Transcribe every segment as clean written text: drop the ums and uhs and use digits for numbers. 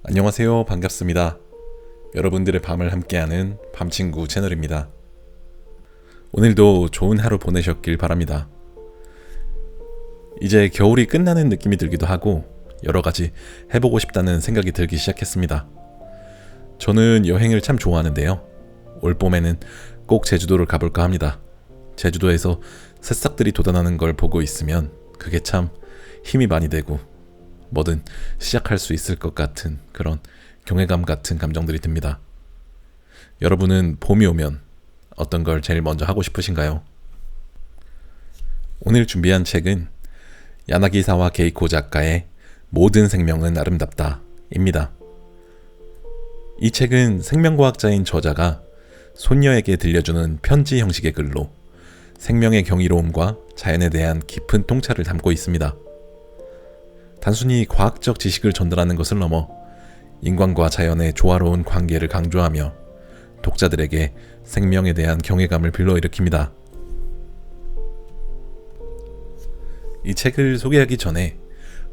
안녕하세요. 반갑습니다. 여러분들의 밤을 함께하는 밤친구 채널입니다. 오늘도 좋은 하루 보내셨길 바랍니다. 이제 겨울이 끝나는 느낌이 들기도 하고 여러 가지 해보고 싶다는 생각이 들기 시작했습니다. 저는 여행을 참 좋아하는데요. 올 봄에는 꼭 제주도를 가볼까 합니다. 제주도에서 새싹들이 돋아나는 걸 보고 있으면 그게 참 힘이 많이 되고 뭐든 시작할 수 있을 것 같은 그런 경외감 같은 감정들이 듭니다. 여러분은 봄이 오면 어떤 걸 제일 먼저 하고 싶으신가요? 오늘 준비한 책은 야나기사와 게이코 작가의 모든 생명은 아름답다 입니다. 이 책은 생명과학자인 저자가 손녀에게 들려주는 편지 형식의 글로 생명의 경이로움과 자연에 대한 깊은 통찰을 담고 있습니다. 단순히 과학적 지식을 전달하는 것을 넘어 인간과 자연의 조화로운 관계를 강조하며 독자들에게 생명에 대한 경외감을 불러일으킵니다. 이 책을 소개하기 전에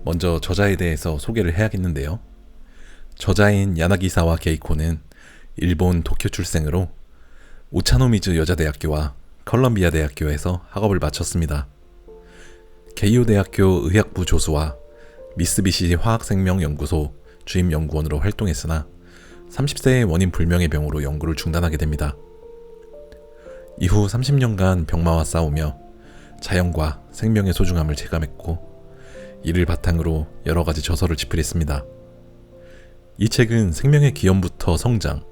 먼저 저자에 대해서 소개를 해야겠는데요. 저자인 야나기사와 게이코는 일본 도쿄 출생으로 우차노미즈 여자대학교와 컬럼비아 대학교에서 학업을 마쳤습니다. 게이오 대학교 의학부 조수와 미쓰비시 화학생명연구소 주임연구원으로 활동했으나 30세의 원인 불명의 병으로 연구를 중단하게 됩니다. 이후 30년간 병마와 싸우며 자연과 생명의 소중함을 체감했고 이를 바탕으로 여러 가지 저서를 집필했습니다. 이 책은 생명의 기원부터 성장,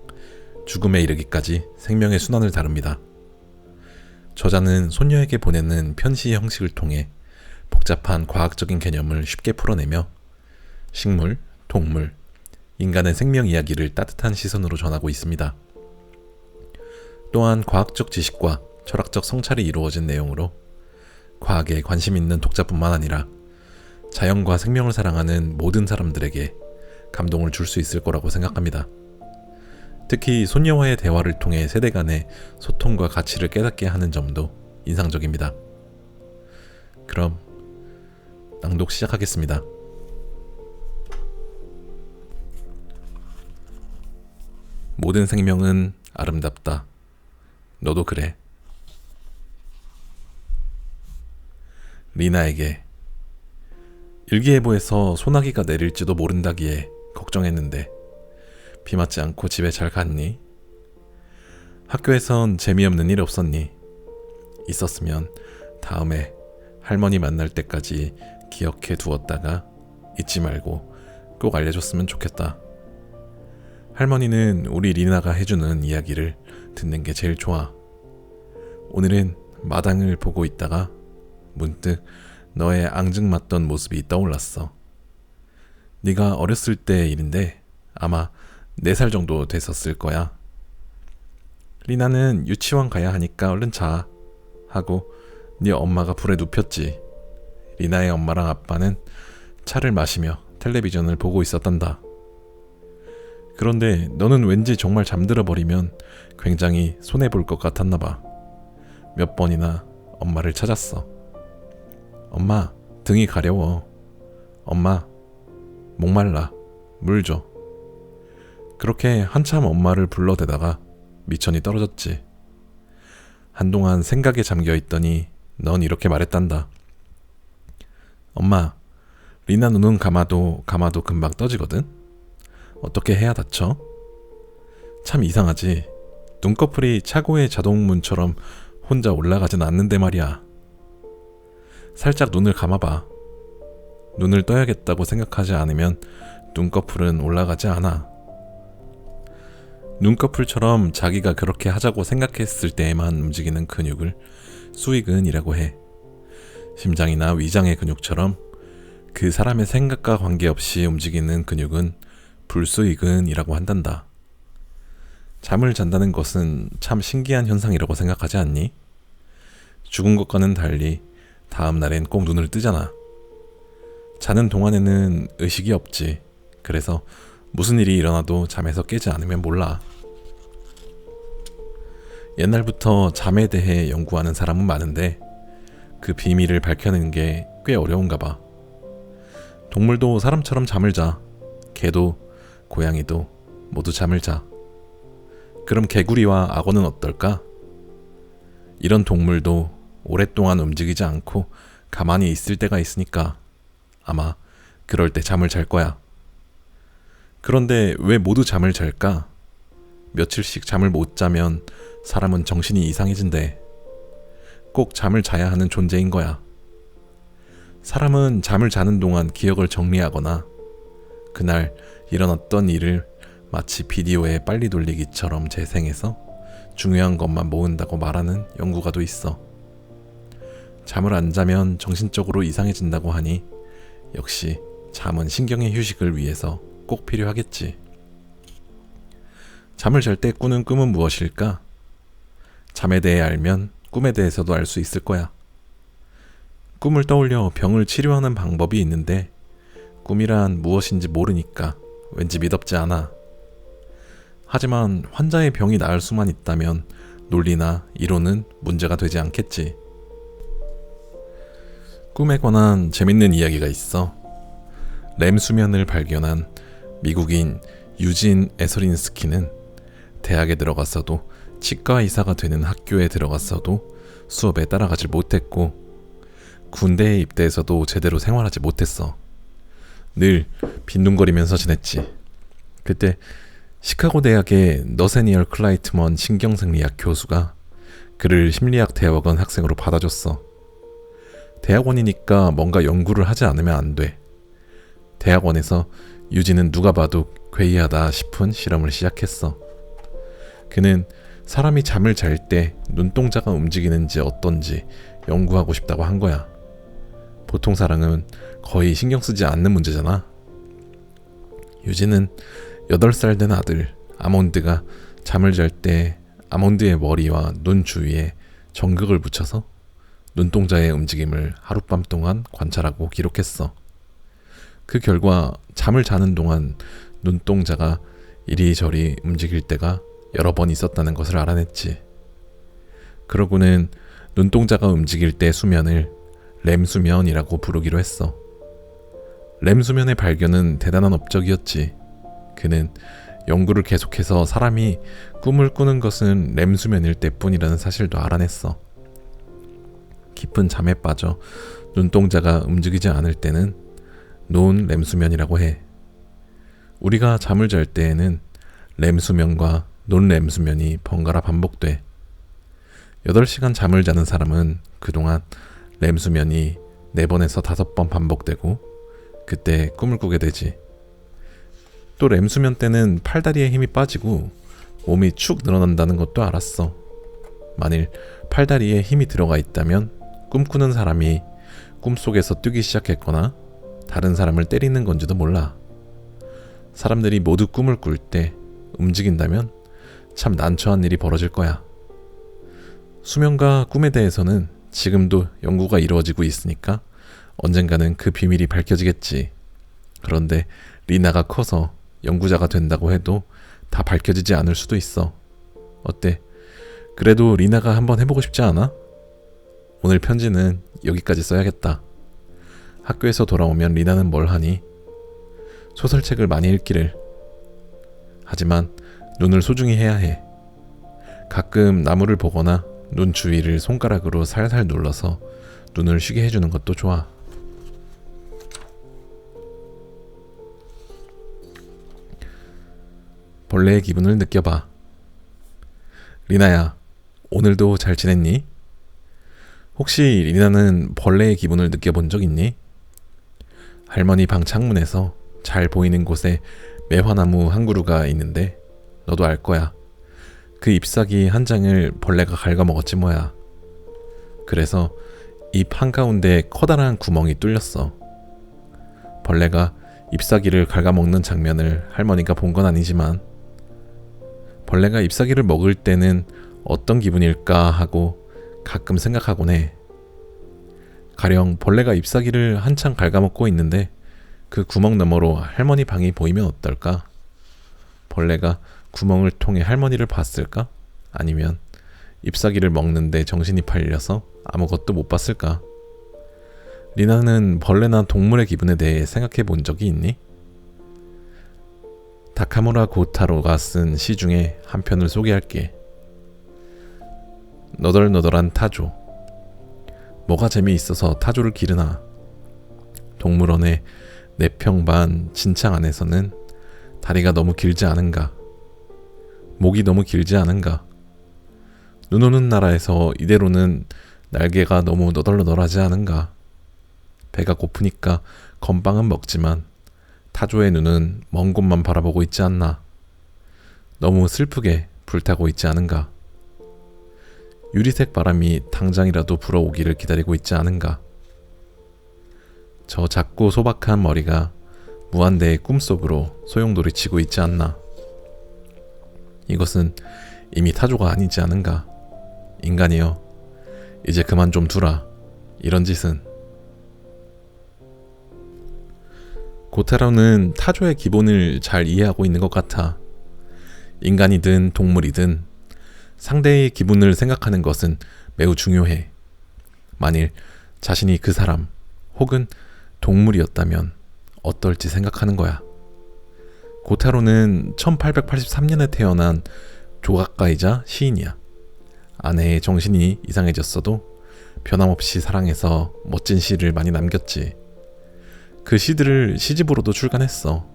죽음에 이르기까지 생명의 순환을 다룹니다. 저자는 손녀에게 보내는 편지 형식을 통해 복잡한 과학적인 개념을 쉽게 풀어내며 식물, 동물, 인간의 생명 이야기를 따뜻한 시선으로 전하고 있습니다. 또한 과학적 지식과 철학적 성찰이 이루어진 내용으로 과학에 관심 있는 독자뿐만 아니라 자연과 생명을 사랑하는 모든 사람들에게 감동을 줄 수 있을 거라고 생각합니다. 특히 손녀와의 대화를 통해 세대 간의 소통과 가치를 깨닫게 하는 점도 인상적입니다. 그럼 낭독 시작하겠습니다. 모든 생명은 아름답다. 너도 그래. 리나에게. 일기예보에서 소나기가 내릴지도 모른다기에 걱정했는데 비 맞지 않고 집에 잘 갔니? 학교에선 재미없는 일 없었니? 있었으면 다음에 할머니 만날 때까지 기억해 두었다가 잊지 말고 꼭 알려줬으면 좋겠다. 할머니는 우리 리나가 해주는 이야기를 듣는 게 제일 좋아. 오늘은 마당을 보고 있다가 문득 너의 앙증맞던 모습이 떠올랐어. 네가 어렸을 때 일인데 아마 4살 정도 됐었을 거야. 리나는 유치원 가야 하니까 얼른 자 하고 네 엄마가 불에 눕혔지. 리나의 엄마랑 아빠는 차를 마시며 텔레비전을 보고 있었단다. 그런데 너는 왠지 정말 잠들어 버리면 굉장히 손해볼 것 같았나 봐. 몇 번이나 엄마를 찾았어. 엄마, 등이 가려워. 엄마, 목말라. 물 줘. 그렇게 한참 엄마를 불러대다가 미천이 떨어졌지. 한동안 생각에 잠겨 있더니 넌 이렇게 말했단다. 엄마, 리나 눈은 감아도 금방 떠지거든? 어떻게 해야 다쳐? 참 이상하지. 눈꺼풀이 차고의 자동문처럼 혼자 올라가진 않는데 말이야. 살짝 눈을 감아봐. 눈을 떠야겠다고 생각하지 않으면 눈꺼풀은 올라가지 않아. 눈꺼풀처럼 자기가 그렇게 하자고 생각했을 때에만 움직이는 근육을 수익근이라고 해. 심장이나 위장의 근육처럼 그 사람의 생각과 관계없이 움직이는 근육은 불수익근이라고 한단다. 잠을 잔다는 것은 참 신기한 현상이라고 생각하지 않니? 죽은 것과는 달리 다음 날엔 꼭 눈을 뜨잖아. 자는 동안에는 의식이 없지. 그래서 무슨 일이 일어나도 잠에서 깨지 않으면 몰라. 옛날부터 잠에 대해 연구하는 사람은 많은데 그 비밀을 밝혀내는 게 꽤 어려운가 봐. 동물도 사람처럼 잠을 자. 개도 고양이도 모두 잠을 자. 그럼 개구리와 악어는 어떨까? 이런 동물도 오랫동안 움직이지 않고 가만히 있을 때가 있으니까 아마 그럴 때 잠을 잘 거야. 그런데 왜 모두 잠을 잘까? 며칠씩 잠을 못 자면 사람은 정신이 이상해진대. 꼭 잠을 자야 하는 존재인 거야. 사람은 잠을 자는 동안 기억을 정리하거나 그날 일어났던 일을 마치 비디오에 빨리 돌리기처럼 재생해서 중요한 것만 모은다고 말하는 연구가도 있어. 잠을 안 자면 정신적으로 이상해진다고 하니 역시 잠은 신경의 휴식을 위해서 꼭 필요하겠지. 잠을 잘 때 꾸는 꿈은 무엇일까? 잠에 대해 알면 꿈에 대해서도 알 수 있을 거야. 꿈을 떠올려 병을 치료하는 방법이 있는데 꿈이란 무엇인지 모르니까 왠지 믿업지 않아. 하지만 환자의 병이 나을 수만 있다면 논리나 이론은 문제가 되지 않겠지. 꿈에 관한 재밌는 이야기가 있어. 렘 수면을 발견한 미국인 유진 에서린스키는 대학에 들어갔어도 치과 의사가 되는 학교에 들어갔어도 수업에 따라가질 못했고 군대에 입대해서도 제대로 생활하지 못했어. 늘 빈둥거리면서 지냈지. 그때 시카고 대학의 너세니얼 클라이트먼 신경생리학 교수가 그를 심리학 대학원 학생으로 받아줬어. 대학원이니까 뭔가 연구를 하지 않으면 안 돼. 대학원에서 유진은 누가 봐도 괴이하다 싶은 실험을 시작했어. 그는 사람이 잠을 잘 때 눈동자가 움직이는지 어떤지 연구하고 싶다고 한 거야. 보통 사람은 거의 신경 쓰지 않는 문제잖아. 유진은 8살 된 아들 아몬드가 잠을 잘 때 아몬드의 머리와 눈 주위에 전극을 붙여서 눈동자의 움직임을 하룻밤 동안 관찰하고 기록했어. 그 결과 잠을 자는 동안 눈동자가 이리저리 움직일 때가 여러 번 있었다는 것을 알아냈지. 그러고는 눈동자가 움직일 때 수면을 렘수면이라고 부르기로 했어. 렘수면의 발견은 대단한 업적이었지. 그는 연구를 계속해서 사람이 꿈을 꾸는 것은 렘수면일 때뿐이라는 사실도 알아냈어. 깊은 잠에 빠져 눈동자가 움직이지 않을 때는 논 렘수면이라고 해. 우리가 잠을 잘 때에는 렘수면과 논 렘수면이 번갈아 반복돼. 8시간 잠을 자는 사람은 그동안 렘수면이 4번에서 5번 반복되고 그때 꿈을 꾸게 되지. 또 렘수면 때는 팔다리에 힘이 빠지고 몸이 축 늘어난다는 것도 알았어. 만일 팔다리에 힘이 들어가 있다면 꿈꾸는 사람이 꿈속에서 뛰기 시작했거나 다른 사람을 때리는 건지도 몰라. 사람들이 모두 꿈을 꿀 때 움직인다면 참 난처한 일이 벌어질 거야. 수면과 꿈에 대해서는 지금도 연구가 이루어지고 있으니까 언젠가는 그 비밀이 밝혀지겠지. 그런데 리나가 커서 연구자가 된다고 해도 다 밝혀지지 않을 수도 있어. 어때? 그래도 리나가 한번 해보고 싶지 않아? 오늘 편지는 여기까지 써야겠다. 학교에서 돌아오면 리나는 뭘 하니? 소설책을 많이 읽기를. 하지만 눈을 소중히 해야 해. 가끔 나무를 보거나 눈 주위를 손가락으로 살살 눌러서 눈을 쉬게 해주는 것도 좋아. 벌레의 기분을 느껴봐. 리나야, 오늘도 잘 지냈니? 혹시 리나는 벌레의 기분을 느껴본 적 있니? 할머니 방 창문에서 잘 보이는 곳에 매화나무 한 그루가 있는데 너도 알 거야. 그 잎사귀 한 장을 벌레가 갉아먹었지 뭐야. 그래서 잎 한가운데 커다란 구멍이 뚫렸어. 벌레가 잎사귀를 갉아먹는 장면을 할머니가 본 건 아니지만 벌레가 잎사귀를 먹을 때는 어떤 기분일까 하고 가끔 생각하곤 해. 가령 벌레가 잎사귀를 한창 갉아먹고 있는데 그 구멍 너머로 할머니 방이 보이면 어떨까? 벌레가 구멍을 통해 할머니를 봤을까? 아니면 잎사귀를 먹는데 정신이 팔려서 아무것도 못 봤을까? 리나는 벌레나 동물의 기분에 대해 생각해 본 적이 있니? 다카무라 고타로가 쓴 시 중에 한 편을 소개할게. 너덜너덜한 타조. 뭐가 재미있어서 타조를 기르나. 동물원의 4평 반 진창 안에서는 다리가 너무 길지 않은가. 목이 너무 길지 않은가. 눈 오는 나라에서 이대로는 날개가 너무 너덜너덜하지 않은가. 배가 고프니까 건빵은 먹지만 타조의 눈은 먼 곳만 바라보고 있지 않나. 너무 슬프게 불타고 있지 않은가. 유리색 바람이 당장이라도 불어오기를 기다리고 있지 않은가. 저 작고 소박한 머리가 무한대의 꿈속으로 소용돌이 치고 있지 않나. 이것은 이미 타조가 아니지 않은가. 인간이여, 이제 그만 좀 두라. 이런 짓은. 고타로는 타조의 기본을 잘 이해하고 있는 것 같아. 인간이든 동물이든 상대의 기분을 생각하는 것은 매우 중요해. 만일 자신이 그 사람 혹은 동물이었다면 어떨지 생각하는 거야. 고타로는 1883년에 태어난 조각가이자 시인이야. 아내의 정신이 이상해졌어도 변함없이 사랑해서 멋진 시를 많이 남겼지. 그 시들을 시집으로도 출간했어.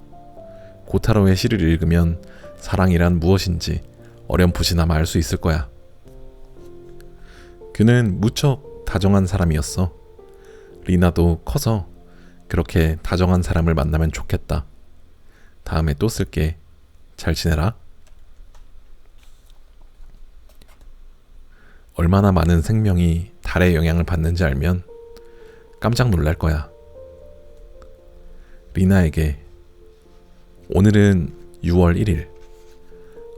고타로의 시를 읽으면 사랑이란 무엇인지 어렴풋이나마 알 수 있을 거야. 그는 무척 다정한 사람이었어. 리나도 커서 그렇게 다정한 사람을 만나면 좋겠다. 다음에 또 쓸게. 잘 지내라. 얼마나 많은 생명이 달의 영향을 받는지 알면 깜짝 놀랄 거야. 리나에게. 오늘은 6월 1일.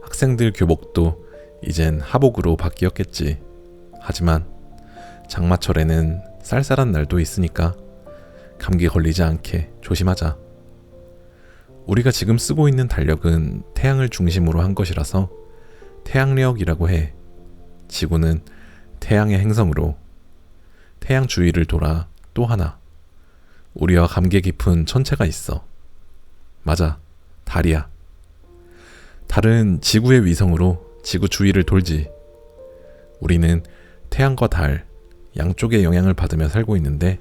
학생들 교복도 이젠 하복으로 바뀌었겠지. 하지만 장마철에는 쌀쌀한 날도 있으니까 감기 걸리지 않게 조심하자. 우리가 지금 쓰고 있는 달력은 태양을 중심으로 한 것이라서 태양력이라고 해. 지구는 태양의 행성으로 태양 주위를 돌아 또 하나 우리와 감개 깊은 천체가 있어. 맞아, 달이야. 달은 지구의 위성으로 지구 주위를 돌지. 우리는 태양과 달 양쪽의 영향을 받으며 살고 있는데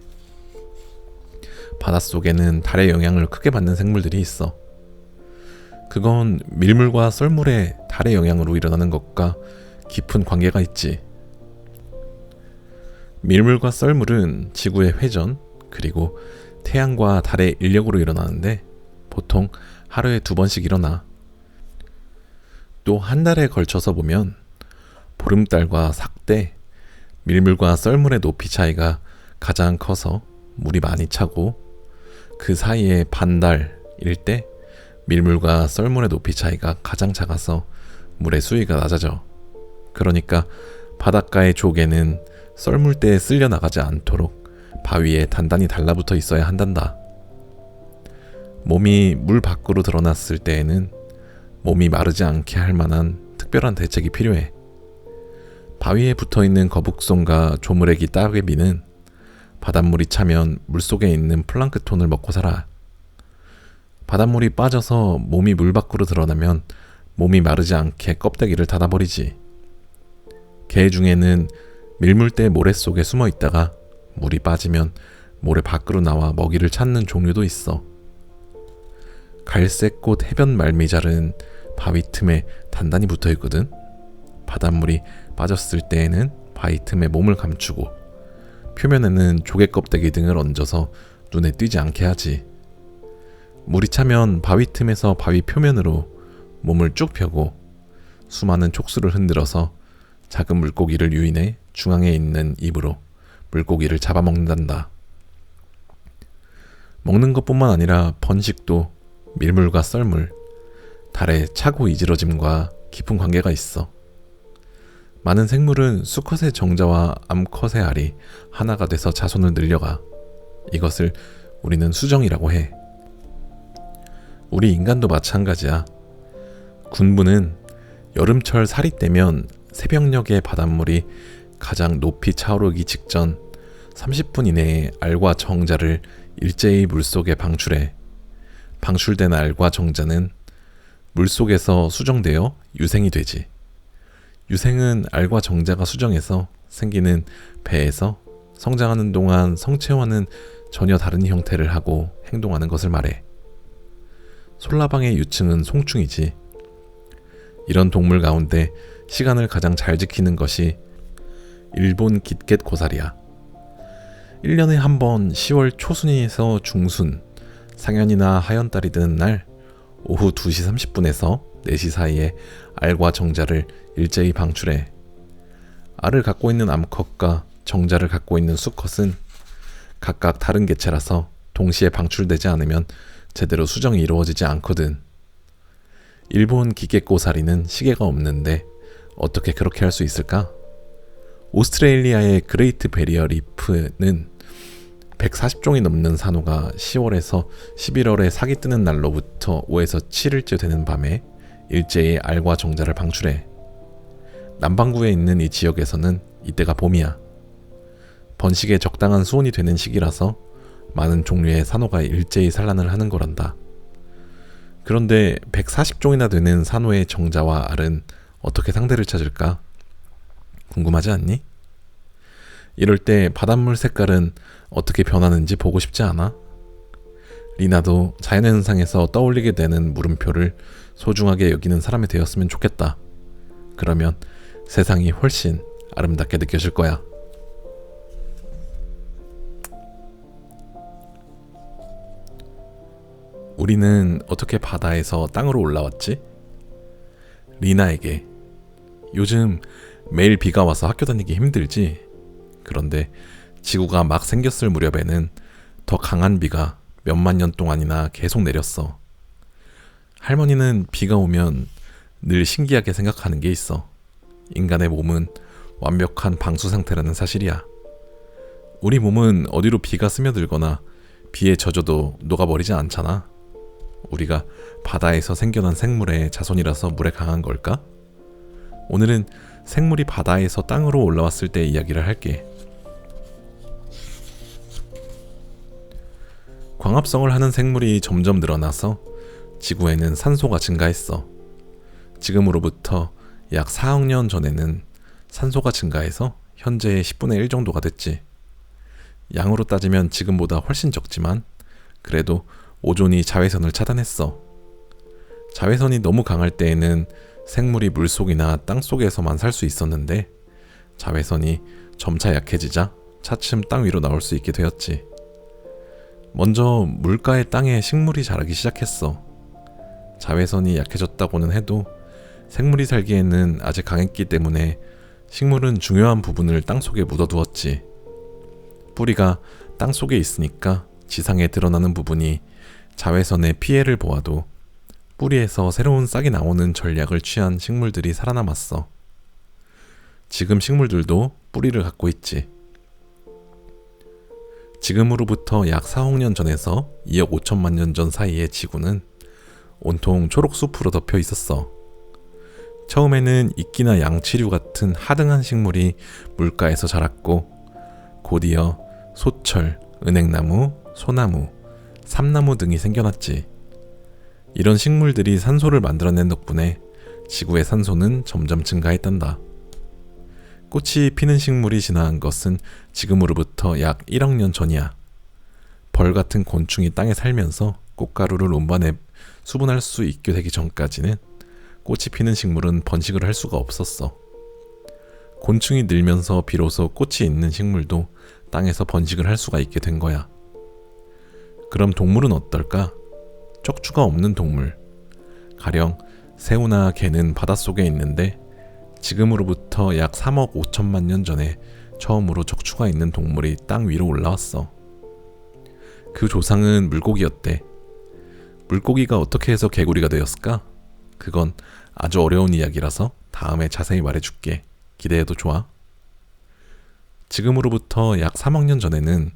바닷속에는 달의 영향을 크게 받는 생물들이 있어. 그건 밀물과 썰물의 달의 영향으로 일어나는 것과 깊은 관계가 있지. 밀물과 썰물은 지구의 회전 그리고 태양과 달의 인력으로 일어나는데 보통 하루에 2번씩 일어나. 또 한 달에 걸쳐서 보면 보름달과 삭때, 밀물과 썰물의 높이 차이가 가장 커서 물이 많이 차고 그 사이에 반달일 때 밀물과 썰물의 높이 차이가 가장 작아서 물의 수위가 낮아져. 그러니까 바닷가의 조개는 썰물대에 쓸려 나가지 않도록 바위에 단단히 달라붙어 있어야 한단다. 몸이 물 밖으로 드러났을 때에는 몸이 마르지 않게 할 만한 특별한 대책이 필요해. 바위에 붙어있는 거북손과 조물애기 따개비는 바닷물이 차면 물속에 있는 플랑크톤을 먹고 살아. 바닷물이 빠져서 몸이 물 밖으로 드러나면 몸이 마르지 않게 껍데기를 닫아버리지. 개 중에는 밀물대 모래 속에 숨어 있다가 물이 빠지면 모래 밖으로 나와 먹이를 찾는 종류도 있어. 갈색꽃 해변 말미잘은 바위 틈에 단단히 붙어 있거든. 바닷물이 빠졌을 때에는 바위 틈에 몸을 감추고 표면에는 조개 껍데기 등을 얹어서 눈에 띄지 않게 하지. 물이 차면 바위 틈에서 바위 표면으로 몸을 쭉 펴고 수많은 촉수를 흔들어서 작은 물고기를 유인해 중앙에 있는 입으로 물고기를 잡아먹는단다. 먹는 것뿐만 아니라 번식도 밀물과 썰물, 달의 차고 이지러짐과 깊은 관계가 있어. 많은 생물은 수컷의 정자와 암컷의 알이 하나가 돼서 자손을 늘려가. 이것을 우리는 수정이라고 해. 우리 인간도 마찬가지야. 군부는 여름철 살이 떼면 새벽녘의 바닷물이 가장 높이 차오르기 직전 30분 이내에 알과 정자를 일제히 물속에 방출해. 방출된 알과 정자는 물속에서 수정되어 유생이 되지. 유생은 알과 정자가 수정해서 생기는 배에서 성장하는 동안 성체와는 전혀 다른 형태를 하고 행동하는 것을 말해. 솔라방의 유층은 송충이지. 이런 동물 가운데 시간을 가장 잘 지키는 것이 일본 깃겟 고사리야. 1년에 한 번 10월 초순에서 중순, 상현이나 하연달이 드는 날 오후 2시 30분에서 4시 사이에 알과 정자를 일제히 방출해. 알을 갖고 있는 암컷과 정자를 갖고 있는 수컷은 각각 다른 개체라서 동시에 방출되지 않으면 제대로 수정이 이루어지지 않거든. 일본 기계꼬사리는 시계가 없는데 어떻게 그렇게 할 수 있을까? 오스트레일리아의 그레이트 베리어 리프는 140종이 넘는 산호가 10월에서 11월에 사기 뜨는 날로부터 5에서 7일째 되는 밤에 일제히 알과 정자를 방출해. 남반구에 있는 이 지역에서는 이때가 봄이야. 번식에 적당한 수온이 되는 시기라서 많은 종류의 산호가 일제히 산란을 하는 거란다. 그런데 140종이나 되는 산호의 정자와 알은 어떻게 상대를 찾을까? 궁금하지 않니? 이럴 때 바닷물 색깔은 어떻게 변하는지 보고 싶지 않아? 리나도 자연현상에서 떠올리게 되는 물음표를 소중하게 여기는 사람이 되었으면 좋겠다. 그러면 세상이 훨씬 아름답게 느껴질 거야. 우리는 어떻게 바다에서 땅으로 올라왔지? 리나에게 요즘 매일 비가 와서 학교 다니기 힘들지? 그런데 지구가 막 생겼을 무렵에는 더 강한 비가 몇만 년 동안이나 계속 내렸어. 할머니는 비가 오면 늘 신기하게 생각하는 게 있어. 인간의 몸은 완벽한 방수 상태라는 사실이야. 우리 몸은 어디로 비가 스며들거나 비에 젖어도 녹아버리지 않잖아. 우리가 바다에서 생겨난 생물의 자손이라서 물에 강한 걸까? 오늘은 생물이 바다에서 땅으로 올라왔을 때 이야기를 할게. 광합성을 하는 생물이 점점 늘어나서 지구에는 산소가 증가했어. 지금으로부터 약 4억 년 전에는 산소가 증가해서 현재의 10분의 1 정도가 됐지. 양으로 따지면 지금보다 훨씬 적지만 그래도 오존이 자외선을 차단했어. 자외선이 너무 강할 때에는 생물이 물속이나 땅속에서만 살 수 있었는데 자외선이 점차 약해지자 차츰 땅 위로 나올 수 있게 되었지. 먼저 물가의 땅에 식물이 자라기 시작했어. 자외선이 약해졌다고는 해도 생물이 살기에는 아직 강했기 때문에 식물은 중요한 부분을 땅속에 묻어두었지. 뿌리가 땅속에 있으니까 지상에 드러나는 부분이 자외선의 피해를 보아도 뿌리에서 새로운 싹이 나오는 전략을 취한 식물들이 살아남았어. 지금 식물들도 뿌리를 갖고 있지. 지금으로부터 약 4억 년 전에서 2억 5천만 년 전 사이의 지구는 온통 초록숲으로 덮여 있었어. 처음에는 이끼나 양치류 같은 하등한 식물이 물가에서 자랐고 곧이어 소철, 은행나무, 소나무, 삼나무 등이 생겨났지. 이런 식물들이 산소를 만들어낸 덕분에 지구의 산소는 점점 증가했단다. 꽃이 피는 식물이 진화한 것은 지금으로부터 약 1억 년 전이야. 벌 같은 곤충이 땅에 살면서 꽃가루를 운반해 수분할 수 있게 되기 전까지는 꽃이 피는 식물은 번식을 할 수가 없었어. 곤충이 늘면서 비로소 꽃이 있는 식물도 땅에서 번식을 할 수가 있게 된 거야. 그럼 동물은 어떨까? 척추가 없는 동물. 가령 새우나 개는 바닷속에 있는데 지금으로부터 약 3억 5천만 년 전에 처음으로 척추가 있는 동물이 땅 위로 올라왔어. 그 조상은 물고기였대. 물고기가 어떻게 해서 개구리가 되었을까? 그건 아주 어려운 이야기라서 다음에 자세히 말해줄게. 기대해도 좋아? 지금으로부터 약 3억 년 전에는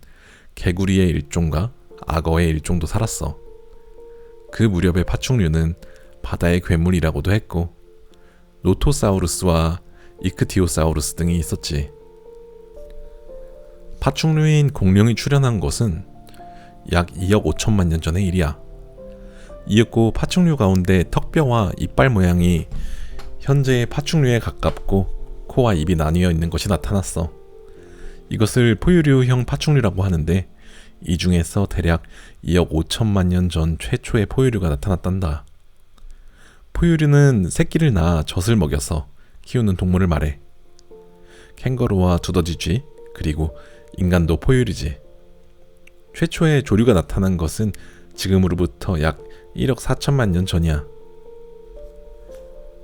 개구리의 일종과 악어의 일종도 살았어. 그 무렵의 파충류는 바다의 괴물이라고도 했고 노토사우루스와 이크티오사우루스 등이 있었지. 파충류인 공룡이 출현한 것은 약 2억 5천만 년 전의 일이야. 이윽고 파충류 가운데 턱뼈와 이빨 모양이 현재의 파충류에 가깝고 코와 입이 나뉘어 있는 것이 나타났어. 이것을 포유류형 파충류라고 하는데 이 중에서 대략 2억 5천만 년 전 최초의 포유류가 나타났단다. 포유류는 새끼를 낳아 젖을 먹여서 키우는 동물을 말해. 캥거루와 두더지쥐 그리고 인간도 포유류지. 최초의 조류가 나타난 것은 지금으로부터 약 1억 4천만 년 전이야.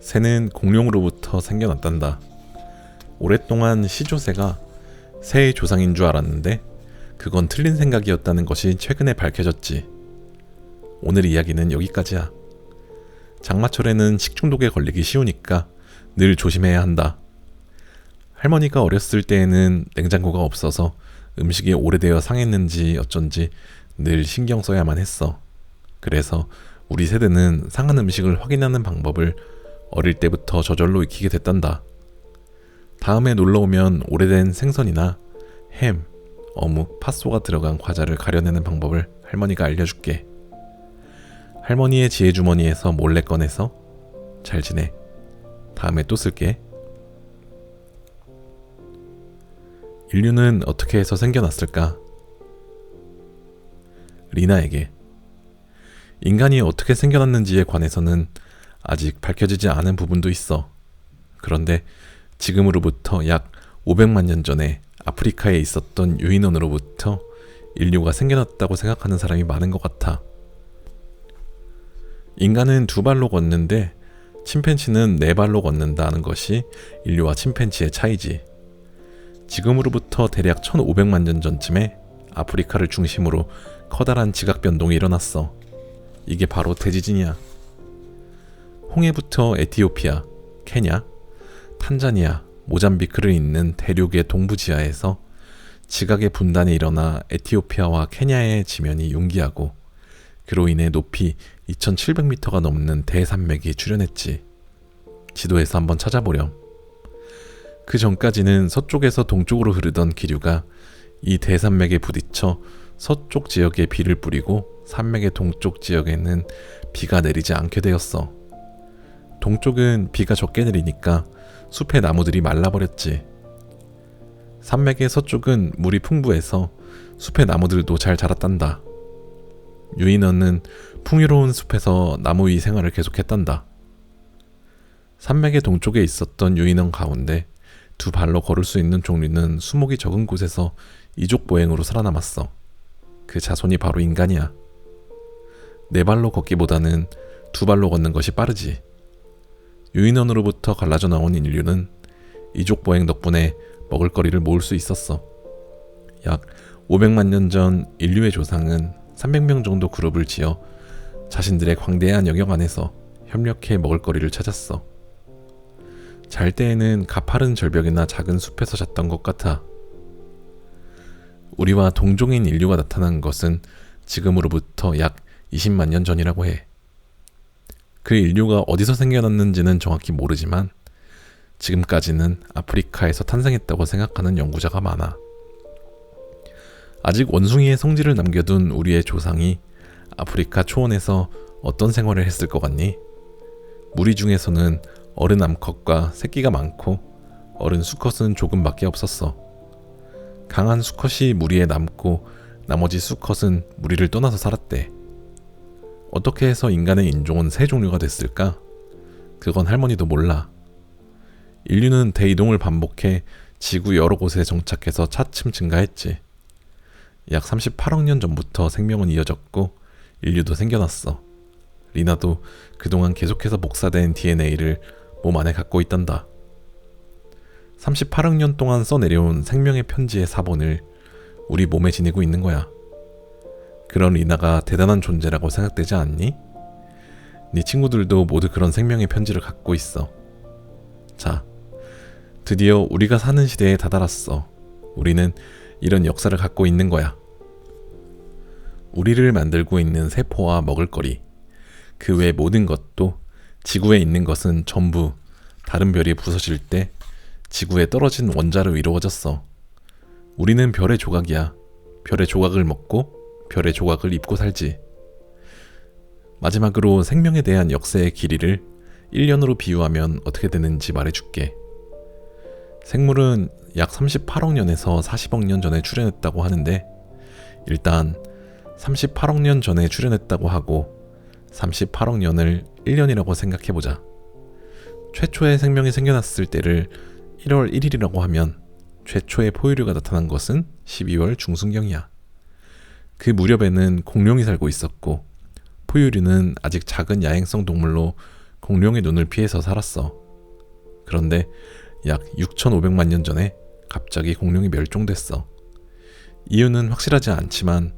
새는 공룡으로부터 생겨났단다. 오랫동안 시조새가 새의 조상인 줄 알았는데 그건 틀린 생각이었다는 것이 최근에 밝혀졌지. 오늘 이야기는 여기까지야. 장마철에는 식중독에 걸리기 쉬우니까 늘 조심해야 한다. 할머니가 어렸을 때에는 냉장고가 없어서 음식이 오래되어 상했는지 어쩐지 늘 신경 써야만 했어. 그래서 우리 세대는 상한 음식을 확인하는 방법을 어릴 때부터 저절로 익히게 됐단다. 다음에 놀러오면 오래된 생선이나 햄, 어묵, 팥소가 들어간 과자를 가려내는 방법을 할머니가 알려줄게. 할머니의 지혜주머니에서 몰래 꺼내서 잘 지내. 다음에 또 쓸게. 인류는 어떻게 해서 생겨났을까? 리나에게. 인간이 어떻게 생겨났는지에 관해서는 아직 밝혀지지 않은 부분도 있어. 그런데 지금으로부터 약 500만 년 전에 아프리카에 있었던 유인원으로부터 인류가 생겨났다고 생각하는 사람이 많은 것 같아. 인간은 2발로 걷는데 침팬지는 4발로 걷는다는 것이 인류와 침팬지의 차이지. 지금으로부터 대략 1500만 년 전쯤에 아프리카를 중심으로 커다란 지각 변동이 일어났어. 이게 바로 대지진이야. 홍해부터 에티오피아, 케냐, 탄자니아, 모잠비크를 잇는 대륙의 동부지하에서 지각의 분단이 일어나 에티오피아와 케냐의 지면이 융기하고 그로 인해 높이 2700m가 넘는 대산맥이 출현했지. 지도에서 한번 찾아보렴. 그 전까지는 서쪽에서 동쪽으로 흐르던 기류가 이 대산맥에 부딪혀 서쪽 지역에 비를 뿌리고 산맥의 동쪽 지역에는 비가 내리지 않게 되었어. 동쪽은 비가 적게 내리니까 숲의 나무들이 말라버렸지. 산맥의 서쪽은 물이 풍부해서 숲의 나무들도 잘 자랐단다. 유인원은 풍요로운 숲에서 나무 위 생활을 계속했단다. 산맥의 동쪽에 있었던 유인원 가운데 2발로 걸을 수 있는 종류는 수목이 적은 곳에서 이족보행으로 살아남았어. 그 자손이 바로 인간이야. 4발로 걷기보다는 2발로 걷는 것이 빠르지. 유인원으로부터 갈라져 나온 인류는 이족보행 덕분에 먹을거리를 모을 수 있었어. 약 500만 년 전 인류의 조상은 300명 정도 그룹을 지어 자신들의 광대한 영역 안에서 협력해 먹을거리를 찾았어. 잘 때에는 가파른 절벽이나 작은 숲에서 잤던 것 같아. 우리와 동종인 인류가 나타난 것은 지금으로부터 약 20만 년 전이라고 해. 그 인류가 어디서 생겨났는지는 정확히 모르지만 지금까지는 아프리카에서 탄생했다고 생각하는 연구자가 많아. 아직 원숭이의 성질을 남겨둔 우리의 조상이 아프리카 초원에서 어떤 생활을 했을 것 같니? 무리 중에서는 어른 암컷과 새끼가 많고 어른 수컷은 조금밖에 없었어. 강한 수컷이 무리에 남고 나머지 수컷은 무리를 떠나서 살았대. 어떻게 해서 인간의 인종은 새 종류가 됐을까? 그건 할머니도 몰라. 인류는 대이동을 반복해 지구 여러 곳에 정착해서 차츰 증가했지. 약 38억 년 전부터 생명은 이어졌고 인류도 생겨났어. 리나도 그동안 계속해서 복사된 DNA를 몸 안에 갖고 있단다. 38억 년 동안 써내려온 생명의 편지의 사본을 우리 몸에 지니고 있는 거야. 그런 리나가 대단한 존재라고 생각되지 않니? 네 친구들도 모두 그런 생명의 편지를 갖고 있어. 자, 드디어 우리가 사는 시대에 다다랐어. 우리는 이런 역사를 갖고 있는 거야. 우리를 만들고 있는 세포와 먹을거리, 그 외 모든 것도 지구에 있는 것은 전부 다른 별이 부서질 때 지구에 떨어진 원자로 이루어졌어. 우리는 별의 조각이야. 별의 조각을 먹고 별의 조각을 입고 살지. 마지막으로 생명에 대한 역사의 길이를 1년으로 비유하면 어떻게 되는지 말해줄게. 생물은 약 38억 년에서 40억 년 전에 출현했다고 하는데, 일단 38억 년 전에 출현했다고 하고 38억 년을 1년이라고 생각해보자. 최초의 생명이 생겨났을 때를 1월 1일이라고 하면 최초의 포유류가 나타난 것은 12월 중순경이야. 그 무렵에는 공룡이 살고 있었고, 포유류는 아직 작은 야행성 동물로 공룡의 눈을 피해서 살았어. 그런데 약 6,500만 년 전에 갑자기 공룡이 멸종됐어. 이유는 확실하지 않지만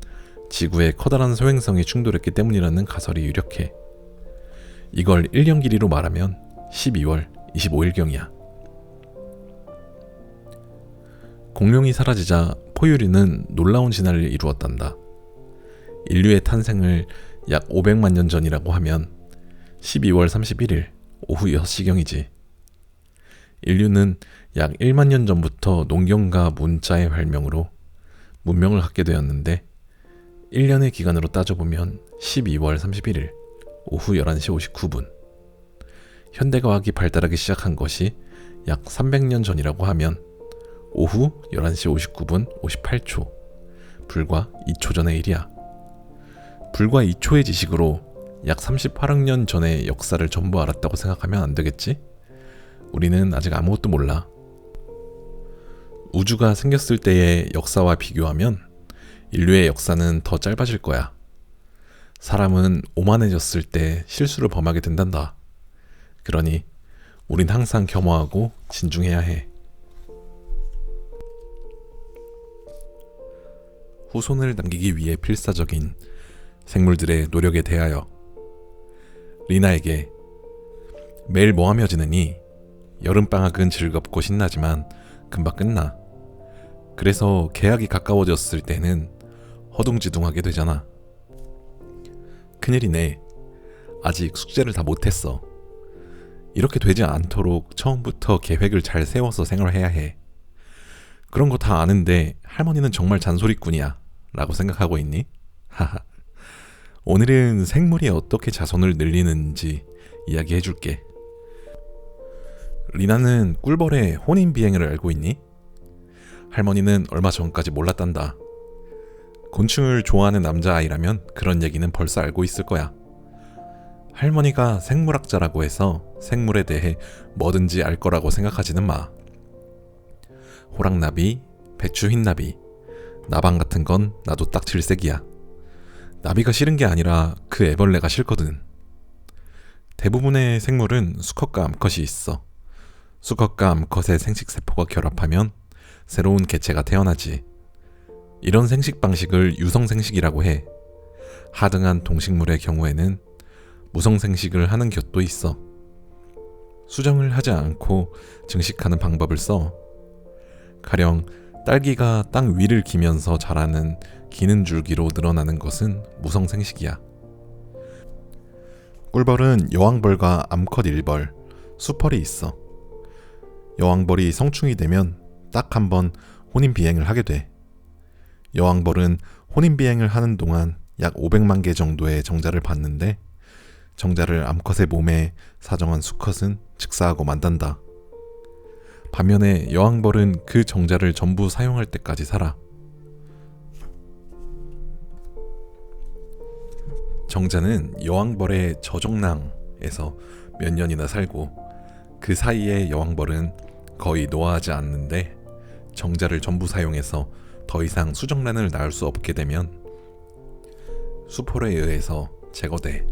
지구의 커다란 소행성이 충돌했기 때문이라는 가설이 유력해. 이걸 1년 길이로 말하면 12월 25일경이야. 공룡이 사라지자 포유류는 놀라운 진화를 이루었단다. 인류의 탄생을 약 500만 년 전이라고 하면 12월 31일 오후 6시경이지. 인류는 약 1만 년 전부터 농경과 문자의 발명으로 문명을 갖게 되었는데, 1년의 기간으로 따져보면 12월 31일 오후 11시 59분. 현대과학이 발달하기 시작한 것이 약 300년 전이라고 하면 오후 11시 59분 58초, 불과 2초 전의 일이야. 불과 2초의 지식으로 약 38억 년 전의 역사를 전부 알았다고 생각하면 안 되겠지? 우리는 아직 아무것도 몰라. 우주가 생겼을 때의 역사와 비교하면 인류의 역사는 더 짧아질 거야. 사람은 오만해졌을 때 실수를 범하게 된단다. 그러니 우린 항상 겸허하고 진중해야 해. 후손을 남기기 위해 필사적인 생물들의 노력에 대하여. 리나에게 매일 뭐하며 지내니? 여름방학은 즐겁고 신나지만 금방 끝나. 그래서 개학이 가까워졌을 때는 허둥지둥하게 되잖아. 큰일이네. 아직 숙제를 다 못했어. 이렇게 되지 않도록 처음부터 계획을 잘 세워서 생활해야 해. 그런 거 다 아는데 할머니는 정말 잔소리꾼이야 라고 생각하고 있니? 하하. 오늘은 생물이 어떻게 자손을 늘리는지 이야기해줄게. 리나는 꿀벌의 혼인비행을 알고 있니? 할머니는 얼마 전까지 몰랐단다. 곤충을 좋아하는 남자아이라면 그런 얘기는 벌써 알고 있을 거야. 할머니가 생물학자라고 해서 생물에 대해 뭐든지 알 거라고 생각하지는 마. 호랑나비, 배추흰나비, 나방 같은 건 나도 딱 질색이야. 나비가 싫은 게 아니라 그 애벌레가 싫거든. 대부분의 생물은 수컷과 암컷이 있어. 수컷과 암컷의 생식세포가 결합하면 새로운 개체가 태어나지. 이런 생식 방식을 유성생식이라고 해. 하등한 동식물의 경우에는 무성생식을 하는 곁도 있어. 수정을 하지 않고 증식하는 방법을 써. 가령 딸기가 땅 위를 기면서 자라는 기는 줄기로 늘어나는 것은 무성생식이야. 꿀벌은 여왕벌과 암컷 일벌, 수펄이 있어. 여왕벌이 성충이 되면 딱 한 번 혼인비행을 하게 돼. 여왕벌은 혼인비행을 하는 동안 약 500만 개 정도의 정자를 받는데, 정자를 암컷의 몸에 사정한 수컷은 직사하고 만단다. 반면에 여왕벌은 그 정자를 전부 사용할 때까지 살아. 정자는 여왕벌의 저종낭에서 몇 년이나 살고, 그 사이에 여왕벌은 거의 노화하지 않는데 정자를 전부 사용해서 더 이상 수정란을 낳을 수 없게 되면 수포에 의해서 제거돼.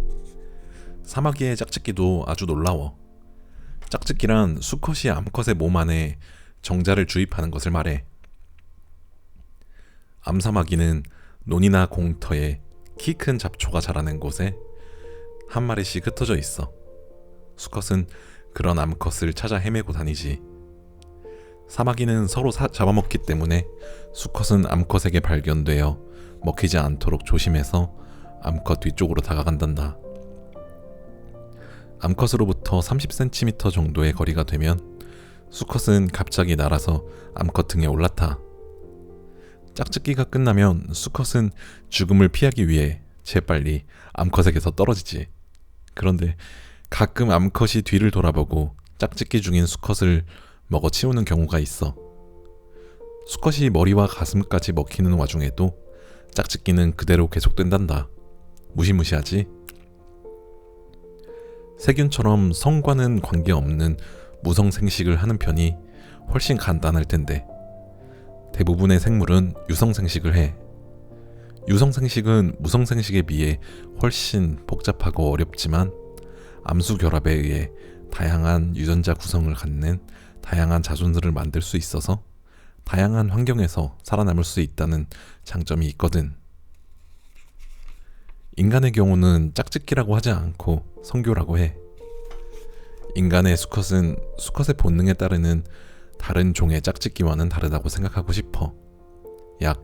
사마귀의 짝짓기도 아주 놀라워. 짝짓기란 수컷이 암컷의 몸 안에 정자를 주입하는 것을 말해. 암사마귀는 논이나 공터에 키 큰 잡초가 자라는 곳에 한 마리씩 흩어져 있어. 수컷은 그런 암컷을 찾아 헤매고 다니지. 사마귀는 서로 잡아먹기 때문에 수컷은 암컷에게 발견되어 먹히지 않도록 조심해서 암컷 뒤쪽으로 다가간단다. 암컷으로부터 30cm 정도의 거리가 되면 수컷은 갑자기 날아서 암컷 등에 올라타. 짝짓기가 끝나면 수컷은 죽음을 피하기 위해 재빨리 암컷에게서 떨어지지. 그런데 가끔 암컷이 뒤를 돌아보고 짝짓기 중인 수컷을 먹어 치우는 경우가 있어. 수컷이 머리와 가슴까지 먹히는 와중에도 짝짓기는 그대로 계속된단다. 무시무시하지? 세균처럼 성과는 관계없는 무성생식을 하는 편이 훨씬 간단할 텐데 대부분의 생물은 유성생식을 해. 유성생식은 무성생식에 비해 훨씬 복잡하고 어렵지만 암수결합에 의해 다양한 유전자 구성을 갖는 다양한 자손들을 만들 수 있어서 다양한 환경에서 살아남을 수 있다는 장점이 있거든. 인간의 경우는 짝짓기라고 하지 않고 성교라고 해. 인간의 수컷은 수컷의 본능에 따르는 다른 종의 짝짓기와는 다르다고 생각하고 싶어. 약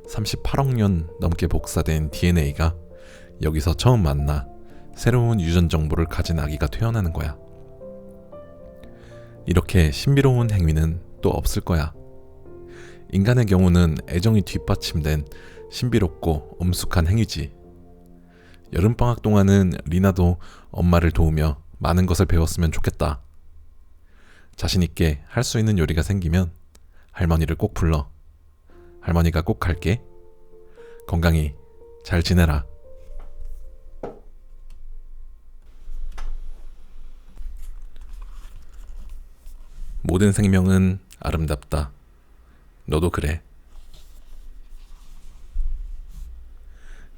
38억 년 넘게 복사된 DNA가 여기서 처음 만나 새로운 유전 정보를 가진 아기가 태어나는 거야. 이렇게 신비로운 행위는 또 없을 거야. 인간의 경우는 애정이 뒷받침된 신비롭고 엄숙한 행위지. 여름방학 동안은 리나도 엄마를 도우며 많은 것을 배웠으면 좋겠다. 자신있게 할 수 있는 요리가 생기면 할머니를 꼭 불러. 할머니가 꼭 갈게. 건강히 잘 지내라. 모든 생명은 아름답다. 너도 그래.